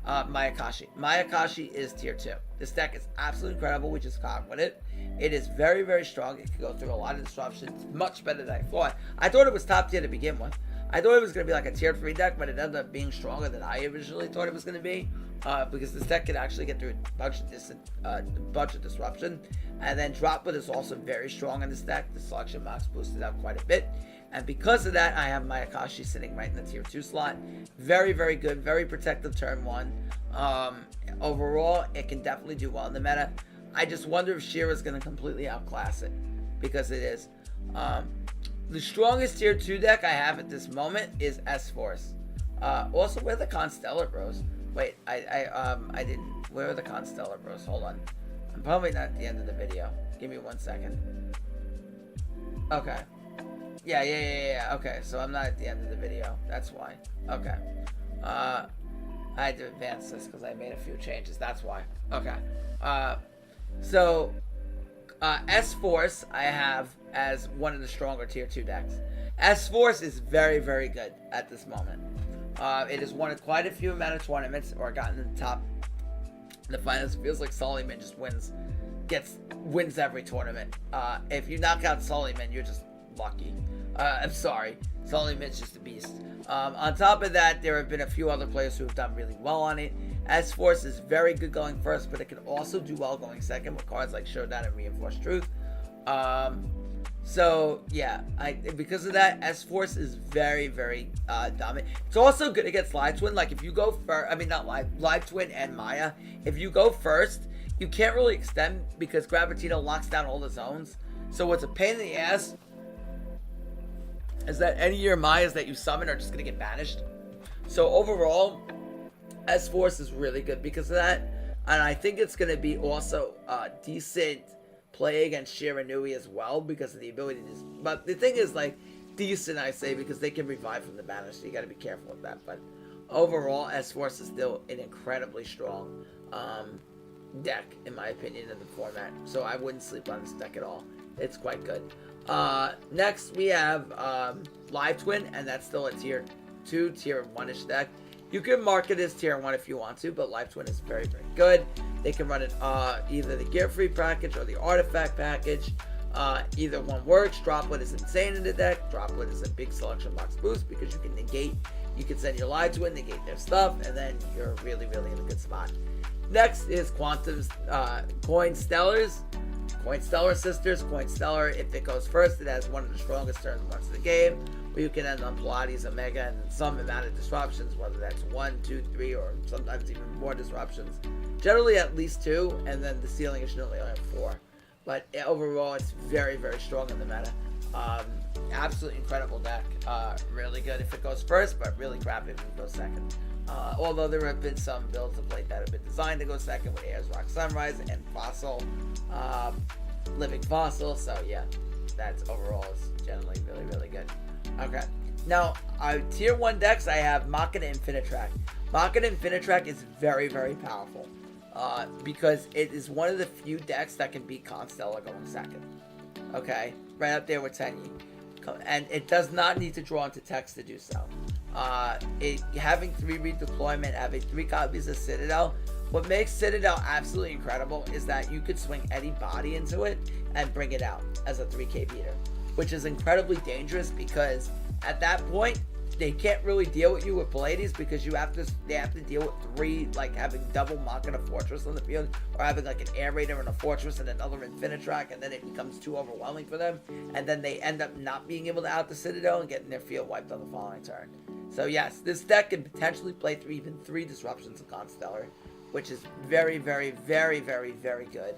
Mayayayayayaya. Mayayayayayaya is tier 2. This deck is absolutely incredible. We just caught with it. It is very, very strong. It can go through a lot of disruptions. Much better than I thought. I thought it was top tier to begin with. I thought it was going to be like a tier 3 deck, but it ended up being stronger than I originally thought it was going to be. Because this deck could actually get through a bunch of disruption. And then Droplet is also very strong in this deck. The selection max boosted out quite a bit. And because of that, I have my Kashi sitting right in the tier 2 slot. Very, very good. Very protective turn 1. Overall, it can definitely do well in the meta. I just wonder if Shira is going to completely outclass it. Because it is. The strongest tier 2 deck I have at this moment is S-Force. Also, where are the Constellar Bros? Wait, I didn't. Where are the Constellar Bros? Hold on. I'm probably not at the end of the video. Give me 1 second. Okay. Yeah. Okay, so I'm not at the end of the video. That's why. Okay. I had to advance this because I made a few changes. That's why. Okay. So, S-Force I have as one of the stronger tier 2 decks. S-Force is very, very good at this moment. It has won quite a few amount of tournaments or gotten to the top in the finals. It feels like Soliman just wins every tournament. If you knock out Soliman, you're just lucky. I'm sorry. Soliman's just a beast. On top of that, there have been a few other players who have done really well on it. S-Force is very good going first, but it can also do well going second with cards like Showdown and Reinforced Truth. So yeah, because of that, S-Force is very, very dominant. It's also good against Live Twin. Like if you go first, I mean not Live Twin and Maya. If you go first, you can't really extend because Gravitino locks down all the zones. So what's a pain in the ass is that any of your Mayas that you summon are just gonna get banished. So overall, S-Force is really good because of that, and I think it's gonna be also decent play against Shiranui as well because of the ability to but the thing is like decent I say because they can revive from the banish, so you got to be careful with that. But overall, S-Force is still an incredibly strong deck in my opinion in the format, so I wouldn't sleep on this deck at all. It's quite good. Next we have Live Twin, and that's still a tier 2, tier 1-ish deck. You can mark it as tier 1 if you want to, but Live Twin is very, very good. They can run it either the Gear Free package or the Artifact package. Either one works. Droplet is insane in the deck. Droplet is a big selection box boost because you can negate. You can send your Live Twin, negate their stuff, and then you're really, really in a good spot. Next is Quantum's Coin Stellars. Coin Stellar Sisters. Coin Stellar, if it goes first, it has one of the strongest turn ones in the game, where you can end on Pilates, Omega, and some amount of disruptions, whether that's 1, 2, 3, or sometimes even more disruptions. Generally at least 2, and then the ceiling is generally only 4. But overall, it's very, very strong in the meta. Absolutely incredible deck. Really good if it goes first, but really crappy if it goes second. Although there have been some builds of late that have been designed to go second with Ayers Rock Sunrise and Fossil, Living Fossil. So yeah, that's overall is generally really, really good. Okay, now tier 1 decks I have Machina Infinitrack. Machina Infinitrack is very, very powerful because it is one of the few decks that can beat Constellar going second. Okay, right up there with Tenyi. And it does not need to draw into text to do so. Having 3 redeployment, having 3 copies of Citadel, what makes Citadel absolutely incredible is that you could swing any body into it and bring it out as a 3k beater, which is incredibly dangerous because at that point they can't really deal with you with Pallades because they have to deal with 3, like having double Machina Fortress on the field, or having like an Air Raider and a Fortress and another Infinitrack, and then it becomes too overwhelming for them, and then they end up not being able to out the Citadel and getting their field wiped on the following turn. So yes, this deck can potentially play even 3 disruptions of Constellar, which is very, very, very, very, very good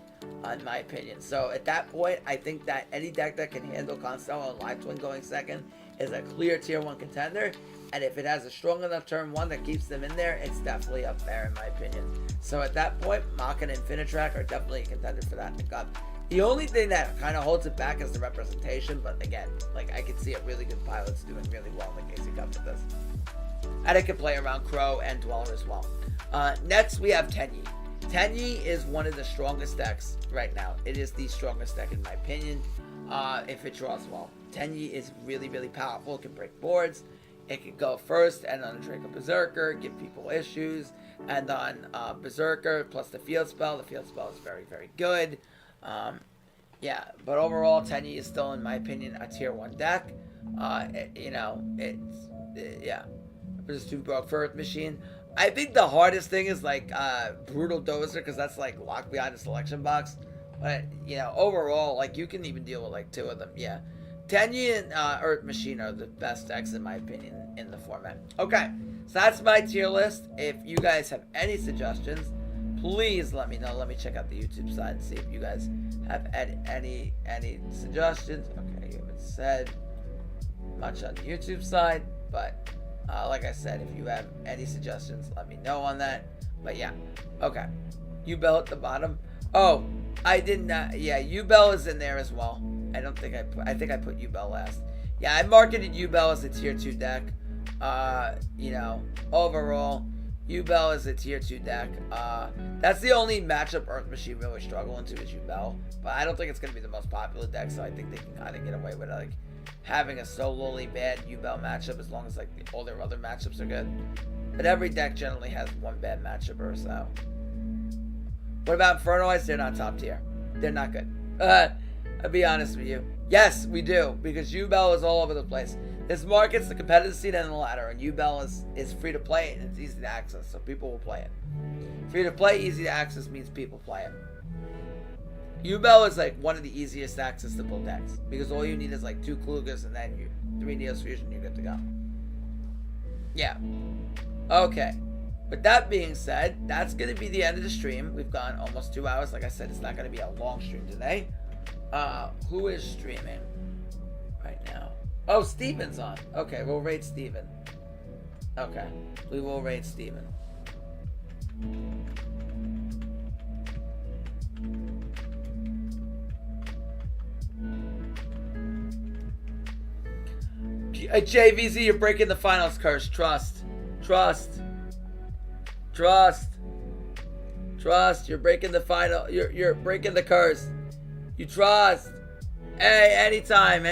in my opinion. So at that point, I think that any deck that can handle Constellar and Live Twin going second is a clear tier 1 contender, and if it has a strong enough turn 1 that keeps them in there, it's definitely up there in my opinion. So at that point, Machina and Infinitrack are definitely a contender for that. The only thing that kind of holds it back is the representation, but again, like I can see a really good pilots doing really well in the Casey Cup with this. And it can play around Crow and Dweller as well. Next, we have Tenyi. Tenyi is one of the strongest decks right now. It is the strongest deck in my opinion, if it draws well. Tenyi is really, really powerful. It can break boards. It can go first and on a Draco Berserker, give people issues. And on Berserker plus the field spell. The field spell is very, very good. Yeah, but overall, Tenyi is still, in my opinion, a tier 1 deck. Yeah. Versus 2 broke for Earth Machine. I think the hardest thing is like Brutal Dozer, because that's like locked behind the selection box. But overall, like you can even deal with like 2 of them. Yeah, Tenyi and Earth Machine are the best decks in my opinion in the format. Okay, so that's my tier list. If you guys have any suggestions, please let me know. Let me check out the YouTube side and see if you guys have any suggestions. Okay, you haven't said much on the YouTube side, but like I said, if you have any suggestions, let me know on that. But yeah, okay. U-Bell at the bottom. Oh, I did not. Yeah, U-Bell is in there as well. I think I put U-Bell last. Yeah, I marketed U-Bell as a tier 2 deck. Overall, U-Bell is a tier 2 deck. That's the only matchup Earth Machine really struggle into is U-Bell. But I don't think it's going to be the most popular deck, so I think they can kind of get away with like having a solely bad U-Bell matchup as long as like all their other matchups are good. But every deck generally has one bad matchup or so. What about Inferno Eyes? They're not top tier. They're not good. I'll be honest with you. Yes, we do, because U-Bell is all over the place. This market's the competitive scene and the ladder, and U-Bell is free to play and it's easy to access, so people will play it. Free to play, easy to access means people play it. U-Bell is like one of the easiest accessible decks because all you need is like 2 Klugas and then 3 Neos Fusion, you're good to go. Yeah. Okay. With that being said, that's going to be the end of the stream. We've gone almost 2 hours. Like I said, it's not going to be a long stream today. Who is streaming right now? Oh, Steven's on. Okay, we'll raid Steven. Okay, we will raid Steven. JVZ, you're breaking the finals curse. Trust. You're breaking the final. You're breaking the curse. You trust. Hey, anytime.